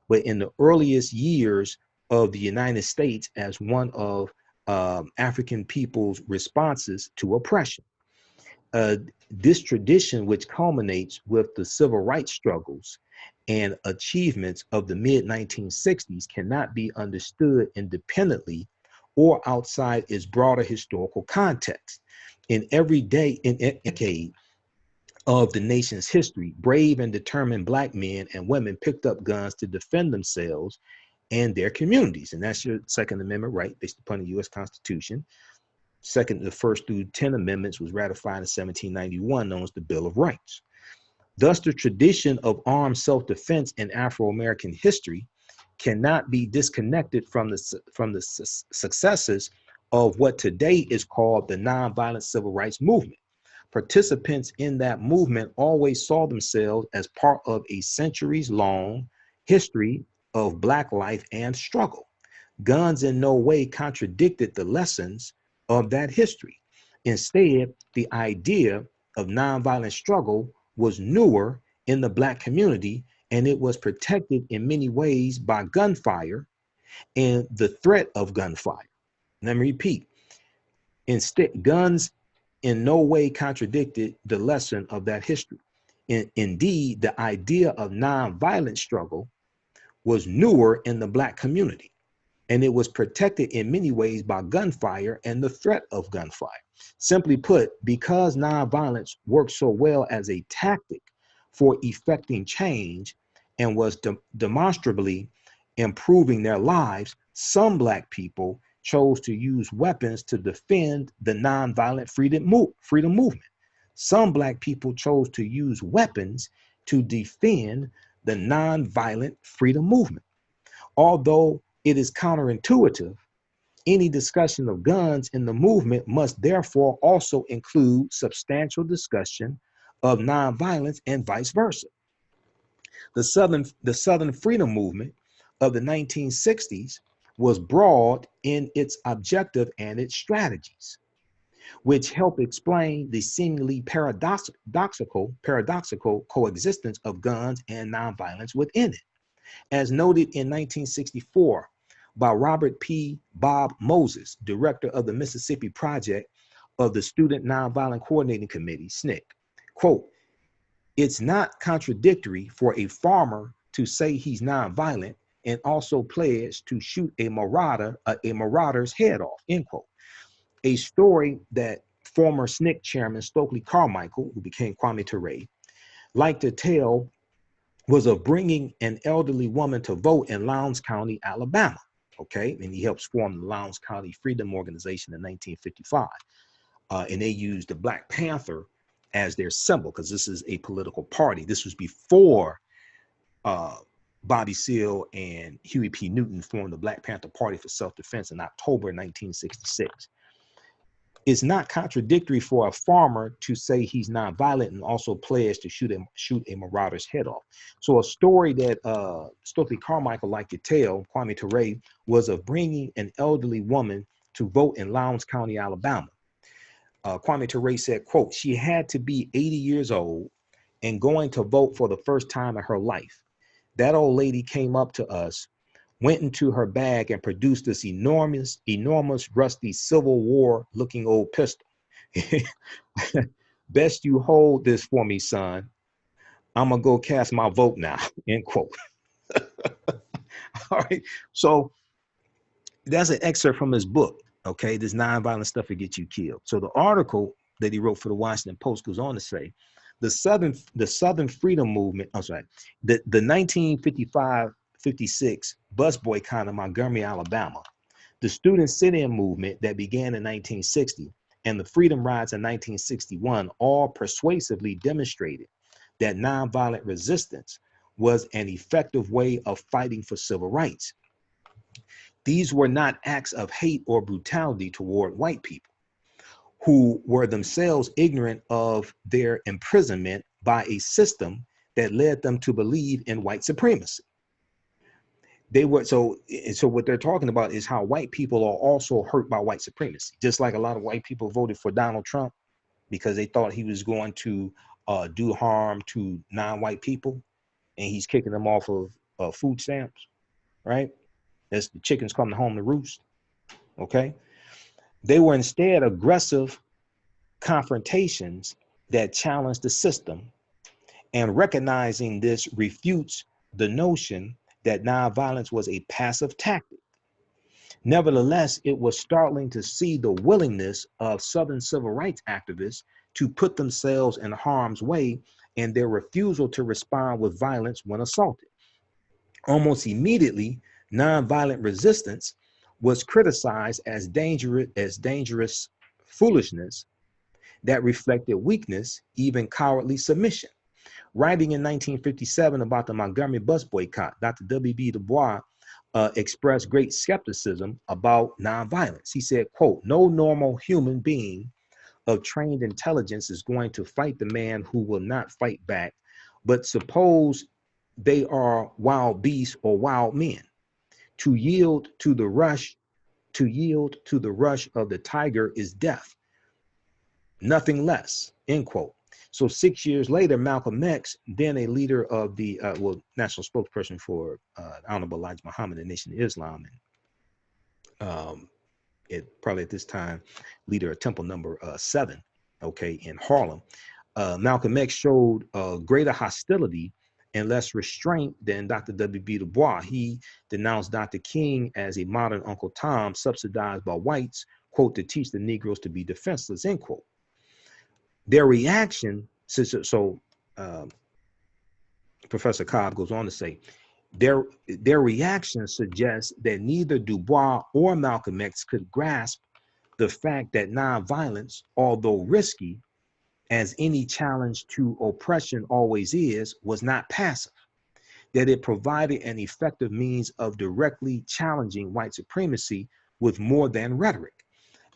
but in the earliest years of the United States as one of African people's responses to oppression. This tradition, which culminates with the civil rights struggles and achievements of the mid-1960s, cannot be understood independently or outside its broader historical context. In every decade of the nation's history, brave and determined Black men and women picked up guns to defend themselves and their communities. And that's your Second Amendment right based upon the U.S. Constitution. The first through 10 amendments was ratified in 1791, known as the Bill of Rights. Thus, the tradition of armed self-defense in Afro-American history cannot be disconnected from the successes of what today is called the nonviolent civil rights movement. Participants in that movement always saw themselves as part of a centuries-long history of Black life and struggle. Guns in no way contradicted the lessons of that history. Instead, the idea of nonviolent struggle was newer in the Black community, and it was protected in many ways by gunfire and the threat of gunfire. Let me repeat. Instead, guns in no way contradicted the lesson of that history. Indeed, the idea of nonviolent struggle was newer in the Black community, and it was protected in many ways by gunfire and the threat of gunfire. Simply put, because nonviolence worked so well as a tactic for effecting change and was demonstrably improving their lives, some Black people chose to use weapons to defend the nonviolent freedom movement. Some Black people chose to use weapons to defend the nonviolent freedom movement. Although it is counterintuitive, any discussion of guns in the movement must therefore also include substantial discussion of nonviolence and vice versa. The Southern freedom movement of the 1960s was broad in its objective and its strategies, which help explain the seemingly paradoxical coexistence of guns and nonviolence within it. As noted in 1964 by Robert P. Bob Moses, director of the Mississippi Project of the Student Nonviolent Coordinating Committee, SNCC, quote, "It's not contradictory for a farmer to say he's nonviolent and also pledge to shoot a marauder's head off," end quote. A story that former SNCC chairman Stokely Carmichael, who became Kwame Ture, liked to tell was of bringing an elderly woman to vote in Lowndes County, Alabama. Okay, and he helps form the Lowndes County Freedom Organization in 1955. And they used the Black Panther as their symbol because this is a political party. This was before Bobby Seale and Huey P. Newton formed the Black Panther Party for Self-Defense in October 1966. It's not contradictory for a farmer to say he's nonviolent and also pledge to shoot a marauder's head off. So a story that Stokely Carmichael liked to tell, Kwame Ture, was of bringing an elderly woman to vote in Lowndes County, Alabama. Kwame Ture said, quote, "She had to be 80 years old and going to vote for the first time in her life. That old lady came up to us, went into her bag and produced this enormous, rusty Civil War looking old pistol. Best you hold this for me, son. I'm gonna go cast my vote now," end quote. All right, so that's an excerpt from his book, okay? This Nonviolent Stuff Will Get You Killed. So the article that he wrote for the Washington Post goes on to say, the Southern Freedom Movement, I'm sorry, the 1955-56 bus boycott of Montgomery, Alabama, the student sit-in movement that began in 1960, and the freedom rides in 1961 all persuasively demonstrated that nonviolent resistance was an effective way of fighting for civil rights. These were not acts of hate or brutality toward white people, who were themselves ignorant of their imprisonment by a system that led them to believe in white supremacy. They were so what they're talking about is how white people are also hurt by white supremacy. Just like a lot of white people voted for Donald Trump because they thought he was going to do harm to non-white people, and he's kicking them off of food stamps, right? As the chickens come home to roost. Okay, they were instead aggressive confrontations that challenged the system, and recognizing this refutes the notion that nonviolence was a passive tactic. Nevertheless, it was startling to see the willingness of Southern civil rights activists to put themselves in harm's way and their refusal to respond with violence when assaulted. Almost immediately, nonviolent resistance was criticized as dangerous foolishness that reflected weakness, even cowardly submission. Writing in 1957 about the Montgomery bus boycott, Dr. W.B. Du Bois expressed great skepticism about nonviolence. He said, quote, "No normal human being of trained intelligence is going to fight the man who will not fight back, but suppose they are wild beasts or wild men. To yield to the rush of the tiger is death, nothing less," end quote. So 6 years later, Malcolm X, then a leader of the national spokesperson for Honorable Elijah Muhammad, the Nation of Islam, and probably at this time, leader of Temple Number 7, okay, in Harlem. Malcolm X showed greater hostility and less restraint than Dr. W.B. Du Bois. He denounced Dr. King as a modern Uncle Tom subsidized by whites, quote, to teach the Negroes to be defenseless, end quote. Their reaction, Professor Cobb goes on to say, their reaction suggests that neither Du Bois or Malcolm X could grasp the fact that nonviolence, although risky, as any challenge to oppression always is, was not passive, that it provided an effective means of directly challenging white supremacy with more than rhetoric.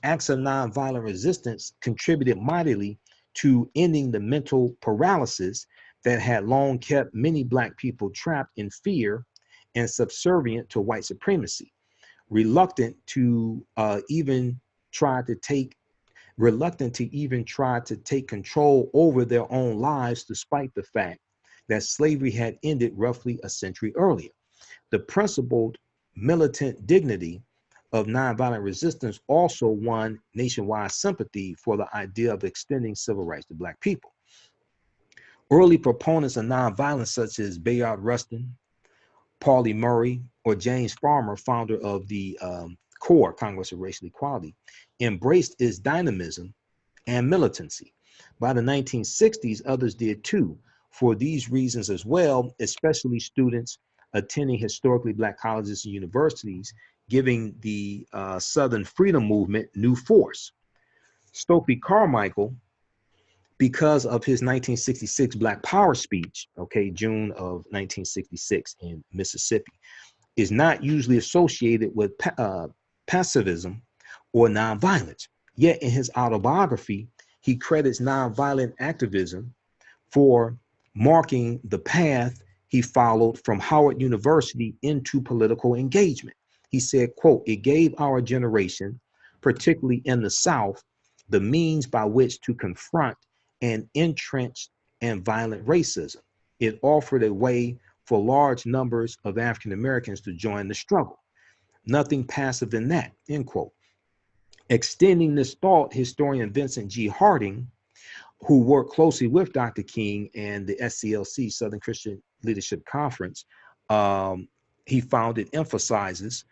Acts of nonviolent resistance contributed mightily to ending the mental paralysis that had long kept many Black people trapped in fear and subservient to white supremacy, reluctant to even try to take control over their own lives, despite the fact that slavery had ended roughly a century earlier. The principled militant dignity of nonviolent resistance also won nationwide sympathy for the idea of extending civil rights to Black people. Early proponents of nonviolence, such as Bayard Rustin, Pauli Murray, or James Farmer, founder of the CORE, Congress of Racial Equality, embraced its dynamism and militancy. By the 1960s, others did too, for these reasons as well, especially students attending historically Black colleges and universities, giving the Southern Freedom Movement new force. Stokely Carmichael, because of his 1966 Black Power speech, okay, June of 1966 in Mississippi, is not usually associated with pacifism or nonviolence. Yet in his autobiography, he credits nonviolent activism for marking the path he followed from Howard University into political engagement. He said, quote, "It gave our generation, particularly in the South, the means by which to confront and entrenched and violent racism. It offered a way for large numbers of African Americans to join the struggle. Nothing passive in that," end quote. Extending this thought, historian Vincent G. Harding, who worked closely with Dr. King and the SCLC, Southern Christian Leadership Conference, he found it emphasizes,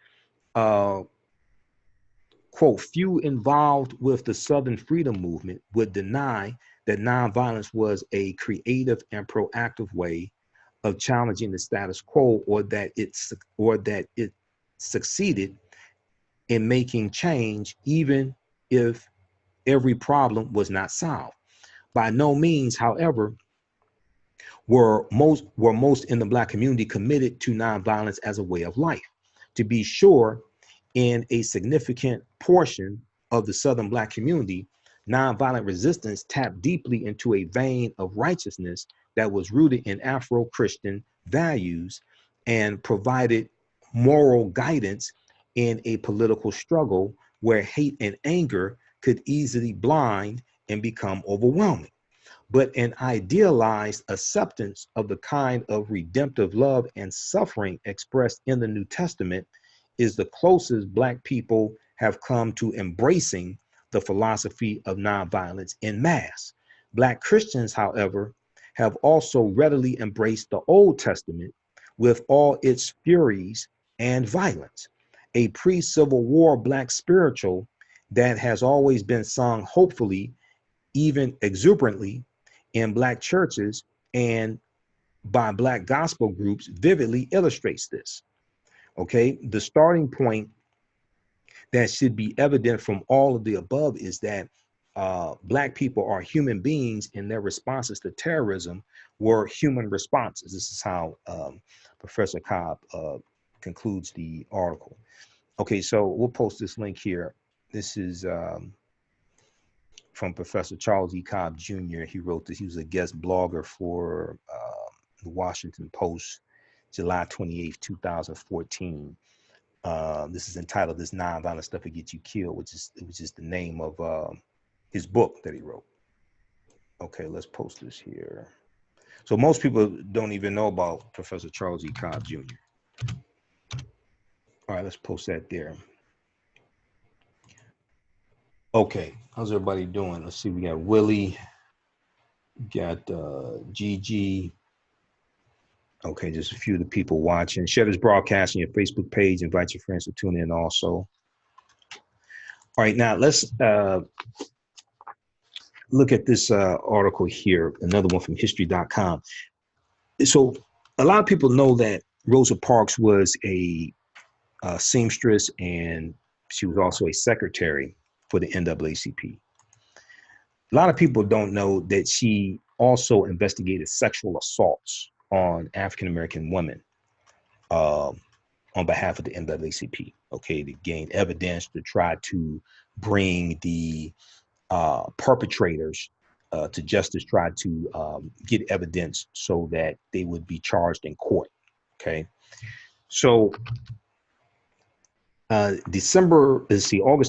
quote, few involved with the Southern Freedom Movement would deny that nonviolence was a creative and proactive way of challenging the status quo, or that it succeeded in making change, even if every problem was not solved. By no means, however, were most in the Black community committed to nonviolence as a way of life. To be sure, in a significant portion of the Southern Black community, nonviolent resistance tapped deeply into a vein of righteousness that was rooted in Afro-Christian values and provided moral guidance in a political struggle where hate and anger could easily blind and become overwhelming. But an idealized acceptance of the kind of redemptive love and suffering expressed in the New Testament is the closest Black people have come to embracing the philosophy of nonviolence en masse. Black Christians, however, have also readily embraced the Old Testament with all its furies and violence. A pre-Civil War Black spiritual that has always been sung hopefully, even exuberantly, in Black churches and by Black gospel groups vividly illustrates this. Okay, the starting point that should be evident from all of the above is that Black people are human beings, and their responses to terrorism were human responses. This is how Professor Cobb concludes the article. Okay, so we'll post this link here. This is from Professor Charles E. Cobb Jr. He wrote this. He was a guest blogger for the Washington Post, July 28th, 2014. This is entitled "This Nonviolent Stuff Will Get You Killed," which is the name of his book that he wrote. Okay, let's post this here. So most people don't even know about Professor Charles E. Cobb Jr. All right, let's post that there. Okay, how's everybody doing? Let's see, we got Willie, got Gigi. Okay, just a few of the people watching. Share this broadcast on your Facebook page. Invite your friends to tune in also. All right, now let's look at this article here, another one from history.com. So a lot of people know that Rosa Parks was a seamstress, and she was also a secretary for the NAACP. A lot of people don't know that she also investigated sexual assaults on African-American women on behalf of the NAACP, okay, to gain evidence, to try to bring the perpetrators to justice, try to get evidence so that they would be charged in court, okay? So August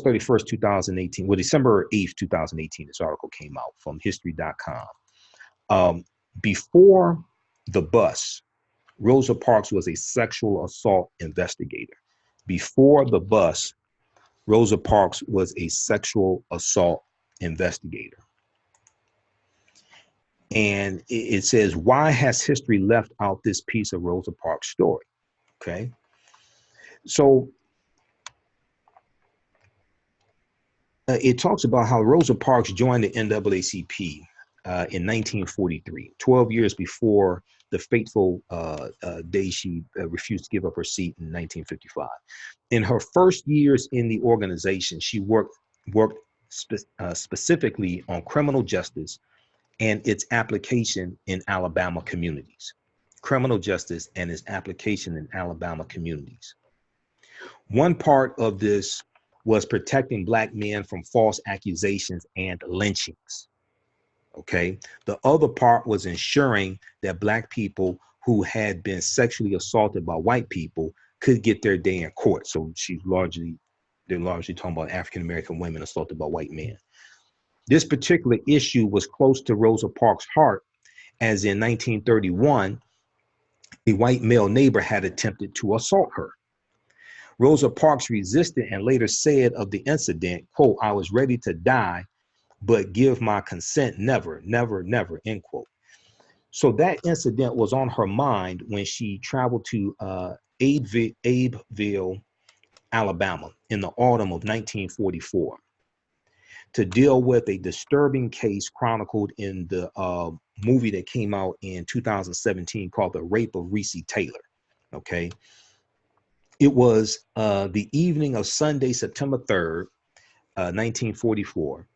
31st, 2018, well, December 8th, 2018, this article came out from history.com. Before the bus, Rosa Parks was a sexual assault investigator. Before the bus, Rosa Parks was a sexual assault investigator. And it says, why has history left out this piece of Rosa Parks' story? Okay. So it talks about how Rosa Parks joined the NAACP in 1943, 12 years before the fateful day she refused to give up her seat in 1955. In her first years in the organization, she worked specifically on criminal justice and its application in Alabama communities. Criminal justice and its application in Alabama communities. One part of this was protecting Black men from false accusations and lynchings. Okay. The other part was ensuring that Black people who had been sexually assaulted by white people could get their day in court. So they're largely talking about African-American women assaulted by white men. This particular issue was close to Rosa Parks' heart, as in 1931, a white male neighbor had attempted to assault her. Rosa Parks resisted and later said of the incident, quote, "I was ready to die, but give my consent never, never, never," end quote. So that incident was on her mind when she traveled to Abbeville, Alabama, in the autumn of 1944 to deal with a disturbing case chronicled in the movie that came out in 2017 called The Rape of Recy Taylor. Okay. It was the evening of Sunday, September 3rd, 1944.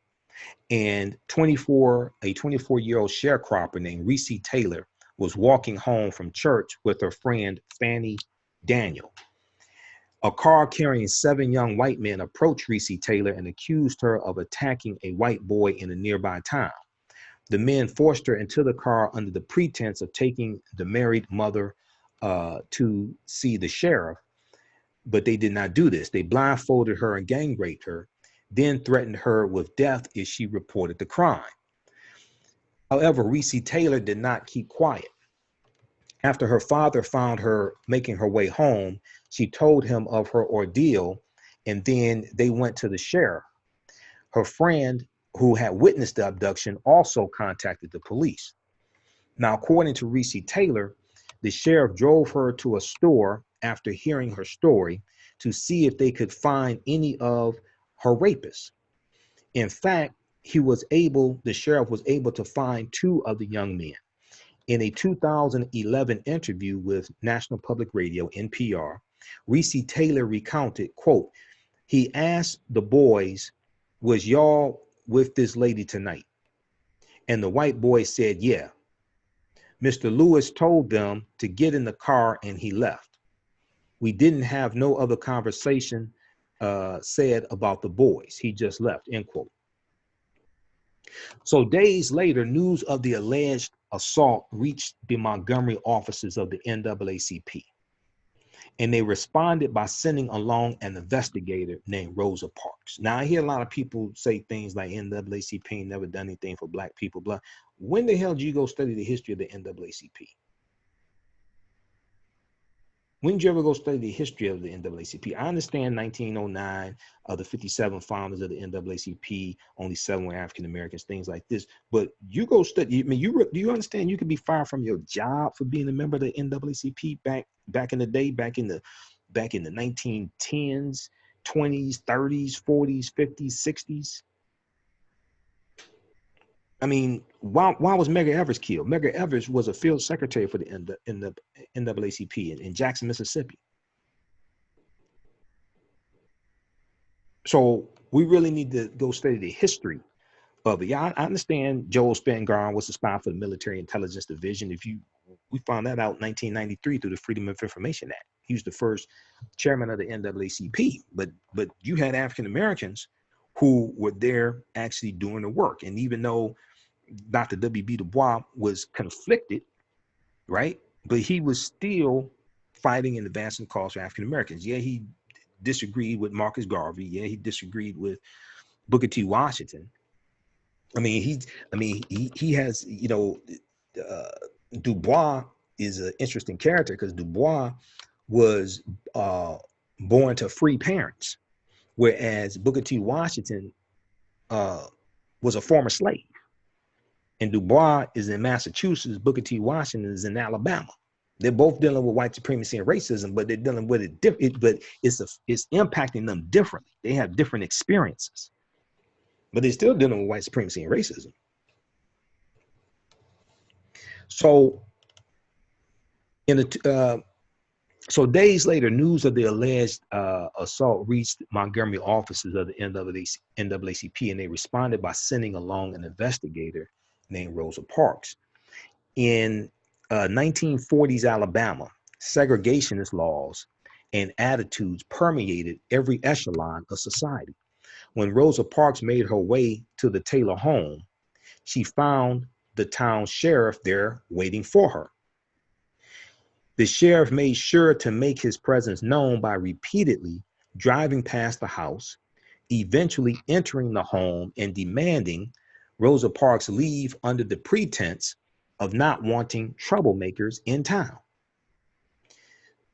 And a 24-year-old sharecropper named Recy Taylor was walking home from church with her friend Fanny Daniel. A car carrying 7 young white men approached Recy Taylor and accused her of attacking a white boy in a nearby town. The men forced her into the car under the pretense of taking the married mother to see the sheriff, but they did not do this. They blindfolded her and gang raped her, then threatened her with death if she reported the crime. However, Recy Taylor did not keep quiet. After her father found her making her way home, she told him of her ordeal, and then they went to the sheriff. Her friend, who had witnessed the abduction, also contacted the police. Now, according to Recy Taylor, the sheriff drove her to a store after hearing her story to see if they could find any of her rapists. In fact, the sheriff was able to find 2 of the young men. In a 2011 interview with National Public Radio, NPR, Recy Taylor recounted, quote, he asked the boys, was y'all with this lady tonight? And the white boy said, yeah. Mr. Lewis told them to get in the car and he left. We didn't have no other conversation said about the boys. He just left, end quote. So days later, news of the alleged assault reached the Montgomery offices of the NAACP. And they responded by sending along an investigator named Rosa Parks. Now, I hear a lot of people say things like NAACP ain't never done anything for Black people, blah. When the hell did you go study the history of the NAACP? When did you ever go study the history of the NAACP? I understand 1909, of the 57 founders of the NAACP, only 7 were African Americans, things like this. But you go study. I mean, do you understand you could be fired from your job for being a member of the NAACP back in the day, back in the 1910s, 20s, 30s, 40s, 50s, 60s? I mean, why was Medgar Evers killed? Medgar Evers was a field secretary for the NAACP in Jackson, Mississippi. So we really need to go study the history of it. Yeah, I understand Joel Spingarn was a spy for the Military Intelligence Division. We found that out in 1993 through the Freedom of Information Act. He was the first chairman of the NAACP. But you had African Americans who were there actually doing the work. And even though Dr. W.B. Du Bois was conflicted, right? But he was still fighting and advancing the cause for African Americans. Yeah, he disagreed with Marcus Garvey. Yeah, he disagreed with Booker T. Washington. I mean, he has, Du Bois is an interesting character because Du Bois was born to free parents, whereas Booker T. Washington was a former slave. And Du Bois is in Massachusetts, Booker T. Washington is in Alabama. They're both dealing with white supremacy and racism, but they're dealing with it different. But it's impacting them differently. They have different experiences, but they're still dealing with white supremacy and racism. So, so days later, news of the alleged assault reached Montgomery offices of the NAACP, and they responded by sending along an investigator named Rosa Parks. In 1940s Alabama, segregationist laws and attitudes permeated every echelon of society. When Rosa Parks made her way to the Taylor home, she found the town sheriff there waiting for her. The sheriff made sure to make his presence known by repeatedly driving past the house, eventually entering the home and demanding Rosa Parks leave under the pretense of not wanting troublemakers in town.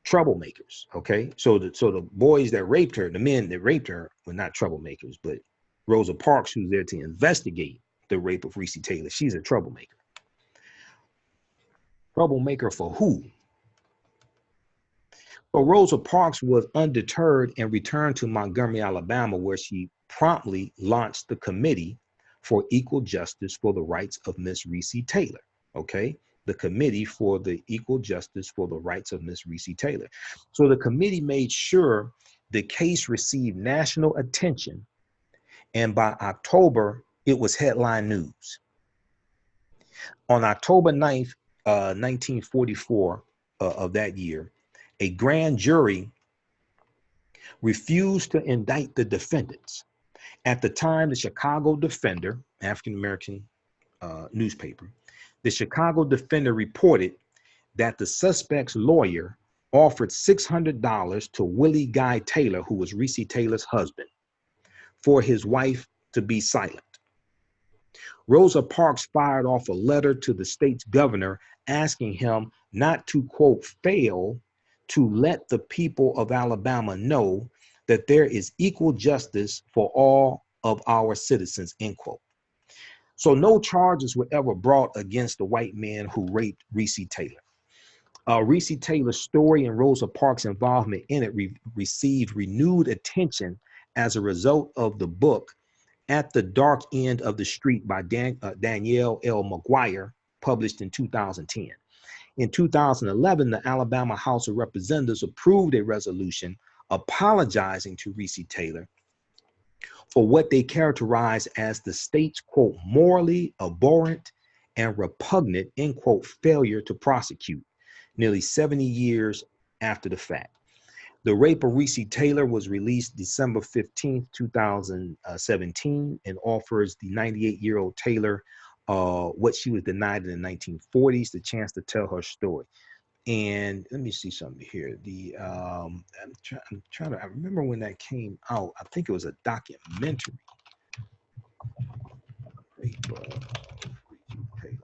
Troublemakers, okay? So the boys that raped her, the men that raped her were not troublemakers, but Rosa Parks, who's there to investigate the rape of Recy Taylor, she's a troublemaker. Troublemaker for who? So Rosa Parks was undeterred and returned to Montgomery, Alabama, where she promptly launched the Committee for Equal Justice for the Rights of Miss Recy Taylor. Okay, the Committee for the Equal Justice for the Rights of Miss Recy Taylor. So the committee made sure the case received national attention, and by October, it was headline news. On October 9th, 1944 of that year, a grand jury refused to indict the defendants. At the time, the Chicago Defender, African-American newspaper, the Chicago Defender reported that the suspect's lawyer offered $600 to Willie Guy Taylor, who was Recy Taylor's husband, for his wife to be silent. Rosa Parks fired off a letter to the state's governor asking him not to, quote, fail to let the people of Alabama know that there is equal justice for all of our citizens, end quote. So no charges were ever brought against the white man who raped Recy Taylor. Recy Taylor's story and Rosa Parks' involvement in it received renewed attention as a result of the book At the Dark End of the Street by Danielle L. McGuire, published in 2010. In 2011, the Alabama House of Representatives approved a resolution apologizing to Recy Taylor for what they characterized as the state's, quote, morally abhorrent and repugnant, end quote, failure to prosecute nearly 70 years after the fact. The Rape of Recy Taylor was released December 15th, 2017, and offers the 98-year-old Taylor what she was denied in the 1940s, the chance to tell her story. And let me see something here. I'm trying to, I remember when that came out. I think it was a documentary.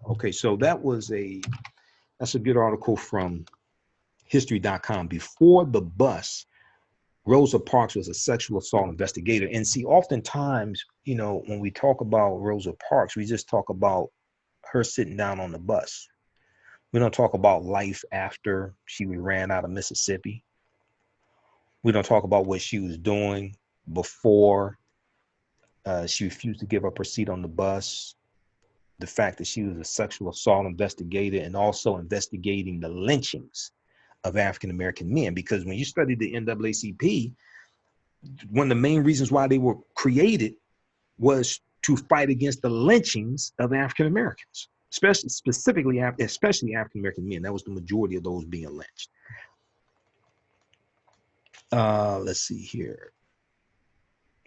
Okay, so that's a good article from history.com. Before the Bus, Rosa Parks was a sexual assault investigator. And see, oftentimes, when we talk about Rosa Parks, we just talk about her sitting down on the bus. We don't talk about life after she ran out of Mississippi. We don't talk about what she was doing before she refused to give up her seat on the bus. The fact that she was a sexual assault investigator and also investigating the lynchings of African-American men. Because when you study the NAACP, one of the main reasons why they were created was to fight against the lynchings of African-Americans, especially African-American men. That was the majority of those being lynched. Let's see here.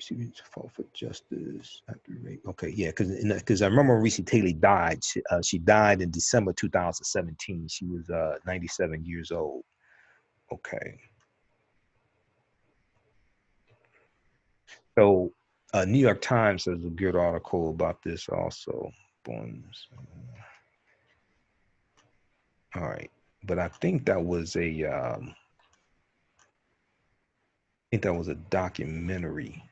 She fought for justice after rape. Okay, yeah, because I remember Recy Taylor died. She died in December 2017. She was 97 years old. Okay. So New York Times has a good article about this also. All right, but I think that was a documentary.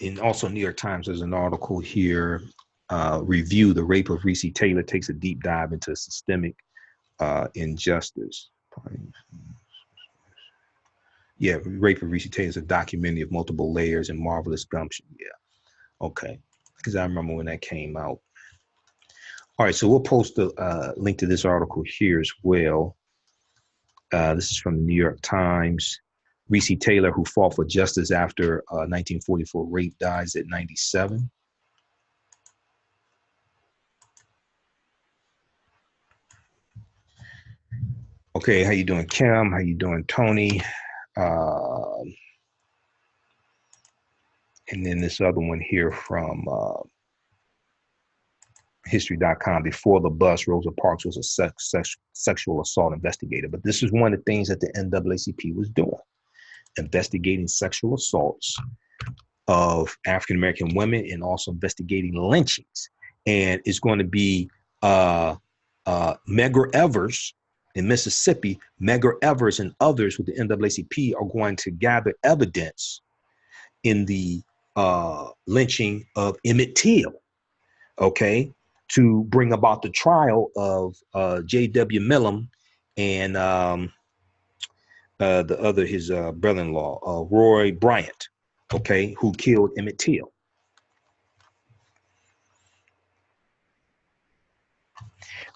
And also New York Times, there's an article here, review the rape of Recy Taylor takes a deep dive into systemic injustice. Yeah, Rape of Recy Taylor is a documentary of multiple layers and marvelous gumption. Yeah, okay, because I remember when that came out. All right, so we'll post a link to this article here as well. This is from the New York Times. Recy Taylor, who fought for justice after 1944 rape, dies at 97. Okay, how you doing, Kim? How you doing, Tony? And then this other one here from history.com. Before the Bus, Rosa Parks was a sexual assault investigator. But this is one of the things that the NAACP was doing, investigating sexual assaults of African-American women and also investigating lynchings. And it's going to be Medgar Evers in Mississippi. Medgar Evers and others with the NAACP are going to gather evidence in the lynching of Emmett Till okay, to bring about the trial of J.W. Millam and the other, his brother-in-law, Roy Bryant, okay, who killed Emmett Till.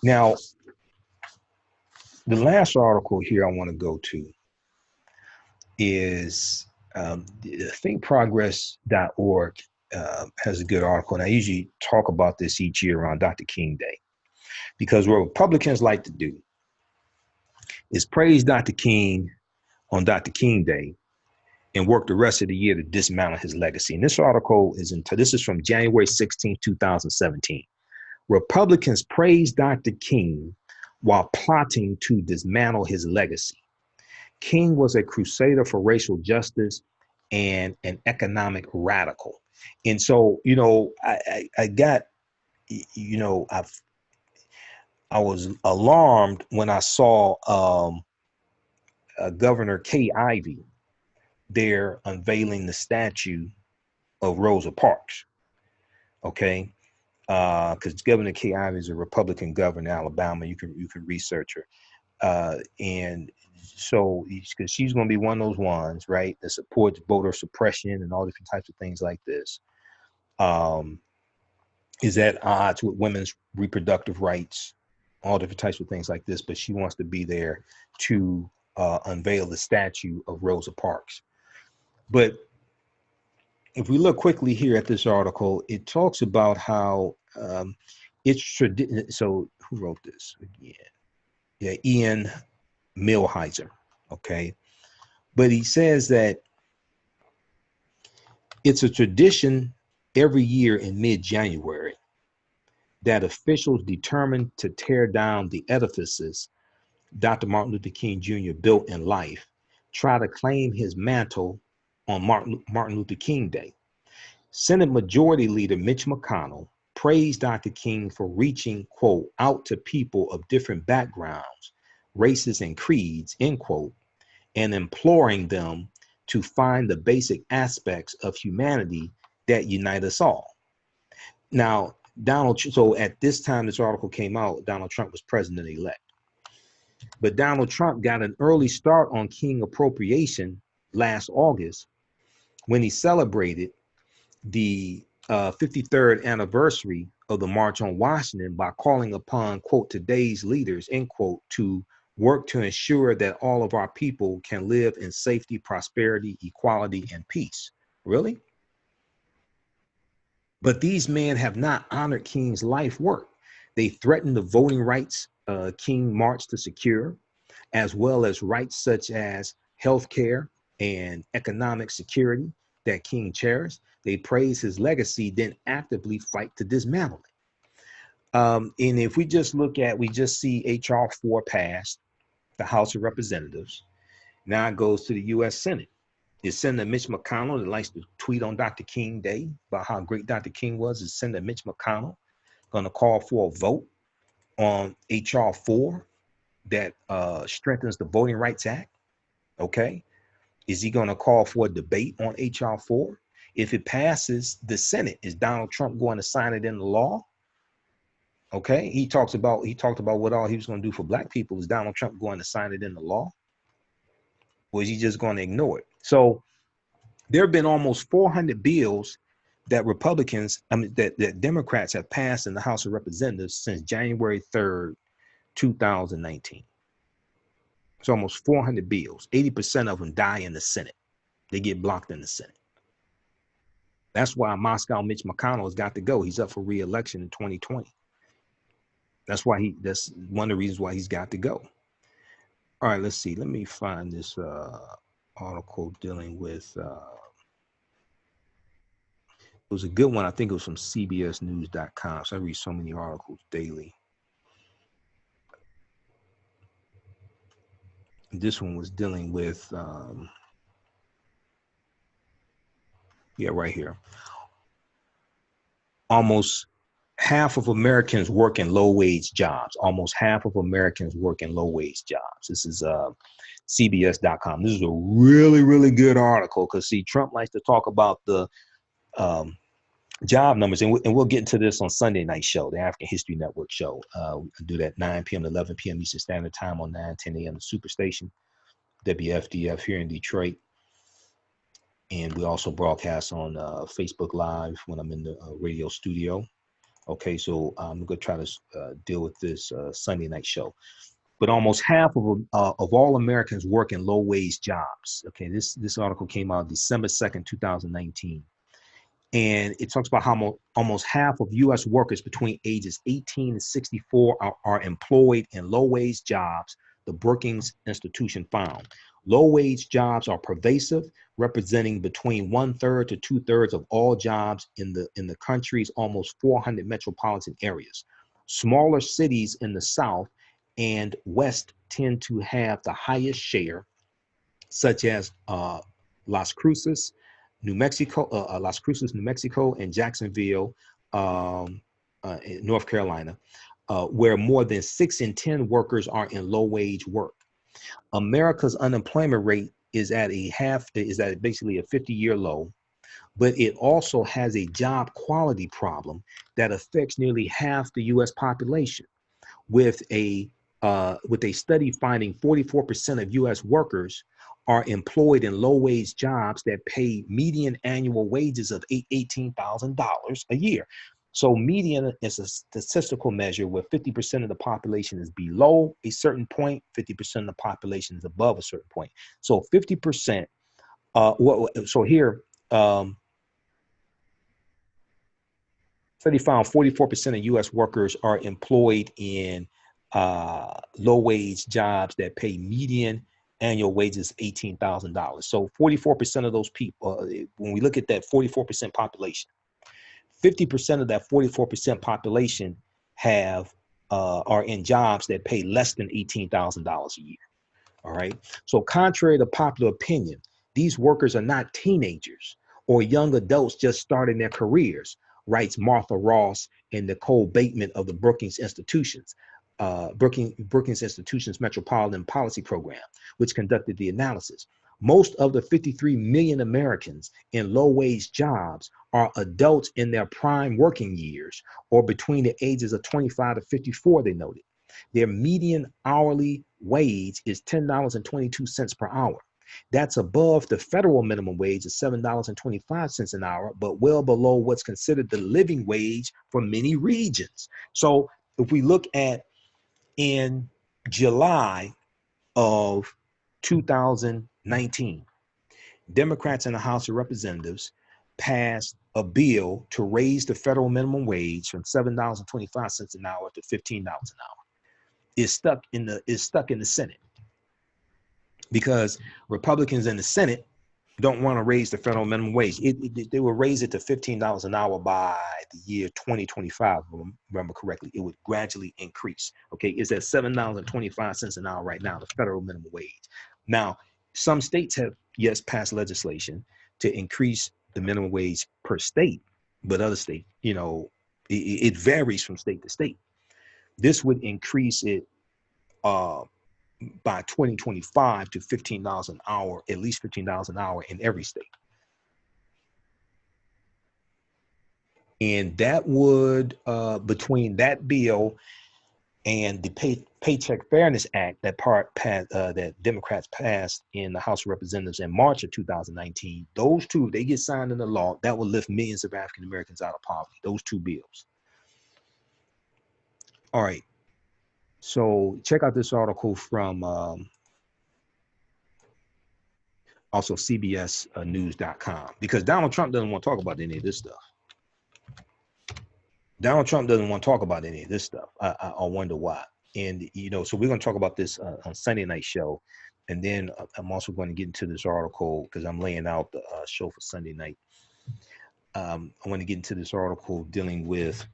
Now, the last article here I want to go to is thinkprogress.org has a good article. And I usually talk about this each year around Dr. King Day, because what Republicans like to do is praise Dr. King on Dr. King Day and work the rest of the year to dismantle his legacy. And this article this is from January 16, 2017. Republicans praise Dr. King while plotting to dismantle his legacy. King was a crusader for racial justice and an economic radical. And so, I got, I was alarmed when I saw Governor Kay Ivey there unveiling the statue of Rosa Parks. Okay, because Governor Kay Ivey is a Republican governor in Alabama. You can research her, and so because she's going to be one of those ones, right, that supports voter suppression and all different types of things like this. Is at odds with women's reproductive rights, all different types of things like this. But she wants to be there to unveil the statue of Rosa Parks. But if we look quickly here at this article, it talks about how it's tradition. So who wrote this again? Yeah, Ian Millhiser. Okay. But he says that it's a tradition every year in mid-January that officials determined to tear down the edifices Dr. Martin Luther King Jr. built in life, try to claim his mantle on Martin Luther King Day. Senate Majority Leader Mitch McConnell praised Dr. King for reaching, quote, out to people of different backgrounds, races, and creeds, end quote, and imploring them to find the basic aspects of humanity that unite us all. Now, so at this time this article came out, Donald Trump was president-elect. But Donald Trump got an early start on King appropriation last August when he celebrated the 53rd anniversary of the March on Washington by calling upon, quote, today's leaders, end quote, to work to ensure that all of our people can live in safety, prosperity, equality, and peace. Really? But these men have not honored King's life work. They threatened the voting rights King marched to secure, as well as rights such as health care and economic security that King cherished. They praise his legacy, then actively fight to dismantle it. And if we just see H.R. 4 passed the House of Representatives. Now it goes to the U.S. Senate. Is Senator Mitch McConnell, that likes to tweet on Dr. King Day about how great Dr. King was, is Senator Mitch McConnell going to call for a vote on H.R. 4 that strengthens the Voting Rights Act? Okay. Is he going to call for a debate on H.R. 4? If it passes the Senate, is Donald Trump going to sign it into law? Okay. He talked about what all he was going to do for black people. Is Donald Trump going to sign it into law? Or is he just going to ignore it? So there have been almost 400 bills that that Democrats have passed in the House of Representatives since January 3rd, 2019. It's almost 400 bills. 80% of them die in the Senate. They get blocked in the Senate. That's why Moscow Mitch McConnell has got to go. He's up for re-election in 2020. That's one of the reasons why he's got to go. All right, let's see. Let me find this article dealing with, it was a good one. I think it was from cbsnews.com. So I read so many articles daily. This one was dealing with, right here. Almost half of Americans work in low-wage jobs. Almost half of Americans work in low-wage jobs. This is CBS.com. This is a really, really good article because, see, Trump likes to talk about the job numbers, and we'll get into this on Sunday night show, the African History Network show. We do that 9 p.m. to 11 p.m. Eastern Standard Time on 9:10 a.m. the Superstation, WFDF here in Detroit. And we also broadcast on Facebook Live when I'm in the radio studio. Okay, so I'm going to try to deal with this Sunday night show. But almost half of all Americans work in low-wage jobs. Okay, this article came out December 2nd, 2019. And it talks about how almost half of U.S. workers between ages 18 and 64 are employed in low-wage jobs, the Brookings Institution found. Low-wage jobs are pervasive, representing between 1/3 to 2/3 of all jobs in the country's almost 400 metropolitan areas. Smaller cities in the South and West tend to have the highest share, such as Las Cruces, New Mexico, and Jacksonville, North Carolina, where more than 6 in 10 workers are in low-wage work. America's unemployment rate is at basically a 50-year low, but it also has a job quality problem that affects nearly half the U.S. population, with a study finding 44% of U.S. workers are employed in low-wage jobs that pay median annual wages of $18,000 a year. So median is a statistical measure where 50% of the population is below a certain point, 50% of the population is above a certain point. So 50%, so here, study found 44% of U.S. workers are employed in low-wage jobs that pay median annual wages $18,000. So 44% of those people, when we look at that 44% population, 50% of that 44% population are in jobs that pay less than $18,000 a year. All right. So contrary to popular opinion, these workers are not teenagers or young adults just starting their careers, writes Martha Ross and Nicole Bateman of the Brookings Institution's Metropolitan Policy Program, which conducted the analysis. Most of the 53 million Americans in low-wage jobs are adults in their prime working years or between the ages of 25 to 54, they noted. Their median hourly wage is $10.22 per hour. That's above the federal minimum wage of $7.25 an hour, but well below what's considered the living wage for many regions. So if we look at in July of 2019, Democrats in the House of Representatives passed a bill to raise the federal minimum wage from $7.25 an hour to $15 an hour. Is stuck in the Senate because Republicans in the Senate don't want to raise the federal minimum wage. They will raise it to $15 an hour by the year 2025, if I remember correctly. It would gradually increase. Okay, it's at $7.25 an hour right now, the federal minimum wage. Now, some states have, yes, passed legislation to increase the minimum wage per state, but other states, it varies from state to state. This would increase it by 2025 to $15 an hour, at least $15 an hour in every state. And that would, between that bill and the Paycheck Fairness Act that Democrats passed in the House of Representatives in March of 2019, those two, they get signed into law, that will lift millions of African Americans out of poverty, those two bills. All right. So check out this article from also CBSnews.com, because Donald Trump doesn't want to talk about any of this stuff. Donald Trump doesn't want to talk about any of this stuff. I wonder why. And, so we're going to talk about this on Sunday night show. And then I'm also going to get into this article because I'm laying out the show for Sunday night. I want to get into this article dealing with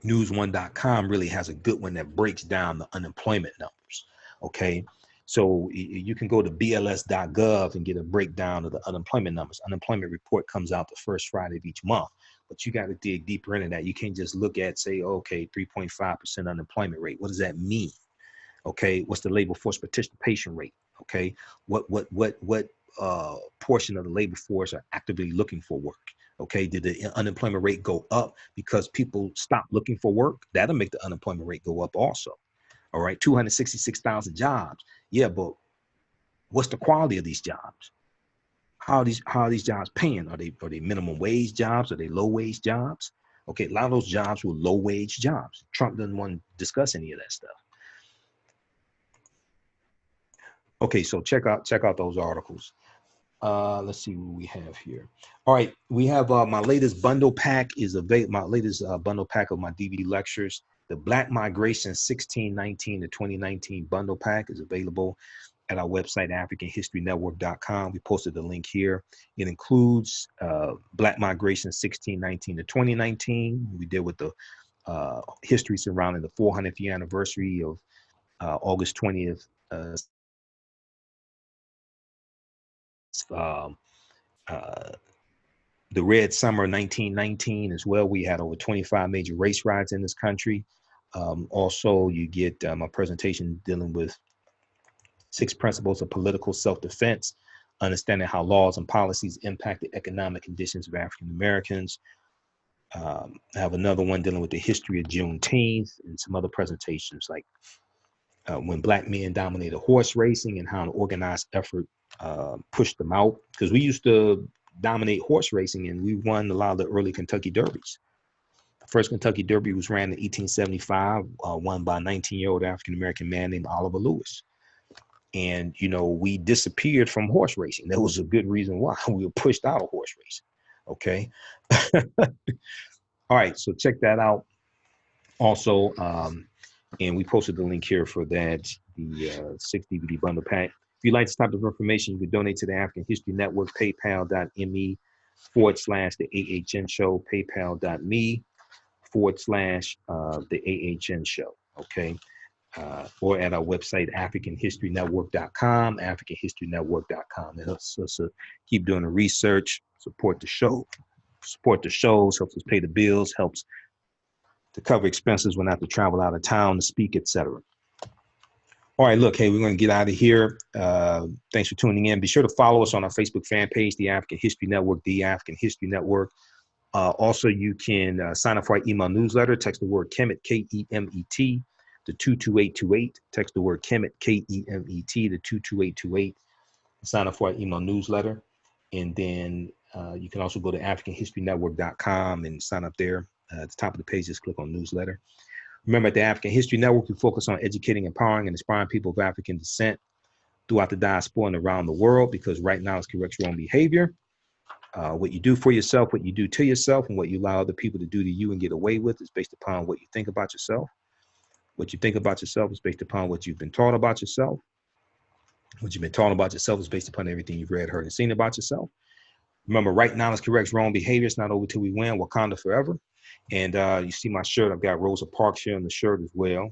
news1.com really has a good one that breaks down the unemployment numbers. Okay. So you can go to bls.gov and get a breakdown of the unemployment numbers. Unemployment report comes out the first Friday of each month, but you got to dig deeper into that. You can't just look at, say, okay, 3.5% unemployment rate. What does that mean? Okay. What's the labor force participation rate? Okay. What portion of the labor force are actively looking for work? Okay, did the unemployment rate go up because people stopped looking for work? That'll make the unemployment rate go up also. All right, 266,000 jobs. Yeah, but what's the quality of these jobs? How are these jobs paying? Are they minimum wage jobs? Are they low wage jobs? Okay, a lot of those jobs were low wage jobs. Trump doesn't want to discuss any of that stuff. Okay, so check out those articles. Let's see what we have here. All right, we have my latest bundle pack is available. My latest bundle pack of my DVD lectures, the Black Migration 1619 to 2019 bundle pack is available at our website, AfricanHistoryNetwork.com. We posted the link here. It includes Black Migration 1619 to 2019. We deal with the history surrounding the 400th year anniversary of August 20th. Um, uh, the Red Summer 1919 as well. We had over 25 major race riots in this country. Also, you get my presentation dealing with 6 principles of political self-defense, understanding how laws and policies impact the economic conditions of African Americans. I have another one dealing with the history of Juneteenth and some other presentations like when Black men dominated horse racing and how an organized effort pushed them out. Because we used to dominate horse racing and we won a lot of the early Kentucky Derbies. The first Kentucky Derby was ran in 1875, won by a 19-year-old African-American man named Oliver Lewis. And, we disappeared from horse racing. There was a good reason why. We were pushed out of horse racing. Okay. All right. So check that out. Also, and we posted the link here for that, the 6 DVD bundle pack. If you'd like this type of information, you can donate to the African History Network, paypal.me/the AHN show, paypal.me/the AHN show. Okay. Or at our website, AfricanHistoryNetwork.com, AfricanHistoryNetwork.com. It helps us keep doing the research, support the shows, helps us pay the bills, helps to cover expenses when I have to travel out of town to speak, etc. All right, look, hey, we're going to get out of here. Thanks for tuning in. Be sure to follow us on our Facebook fan page, The African History Network, The African History Network. Also, you can sign up for our email newsletter. Text the word Kemet, K-E-M-E-T, to 22828. Text the word Kemet, K-E-M-E-T, to 22828. Sign up for our email newsletter. And then you can also go to AfricanHistoryNetwork.com and sign up there. At the top of the page, just click on newsletter. Remember, at the African History Network, we focus on educating, empowering, and inspiring people of African descent throughout the diaspora and around the world, because right now it's correct your own behavior. What you do for yourself, what you do to yourself, and what you allow other people to do to you and get away with is based upon what you think about yourself. What you think about yourself is based upon what you've been taught about yourself. What you've been taught about yourself is based upon everything you've read, heard, and seen about yourself. Remember, right now is correct wrong behavior. It's not over till we win. Wakanda forever. And you see my shirt. I've got Rosa Parks here on the shirt as well.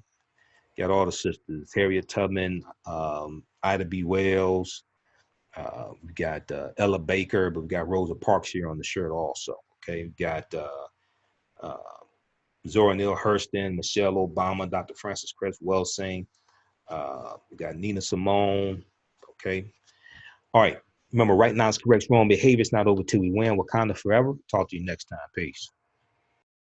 Got all the sisters: Harriet Tubman, Ida B. Wells. We got Ella Baker, but we got Rosa Parks here on the shirt also. Okay, we got Zora Neale Hurston, Michelle Obama, Dr. Frances Cress Welsing. We got Nina Simone. Okay. All right. Remember, right now it's correct wrong behavior. It's not over till we win. Wakanda forever. Talk to you next time. Peace.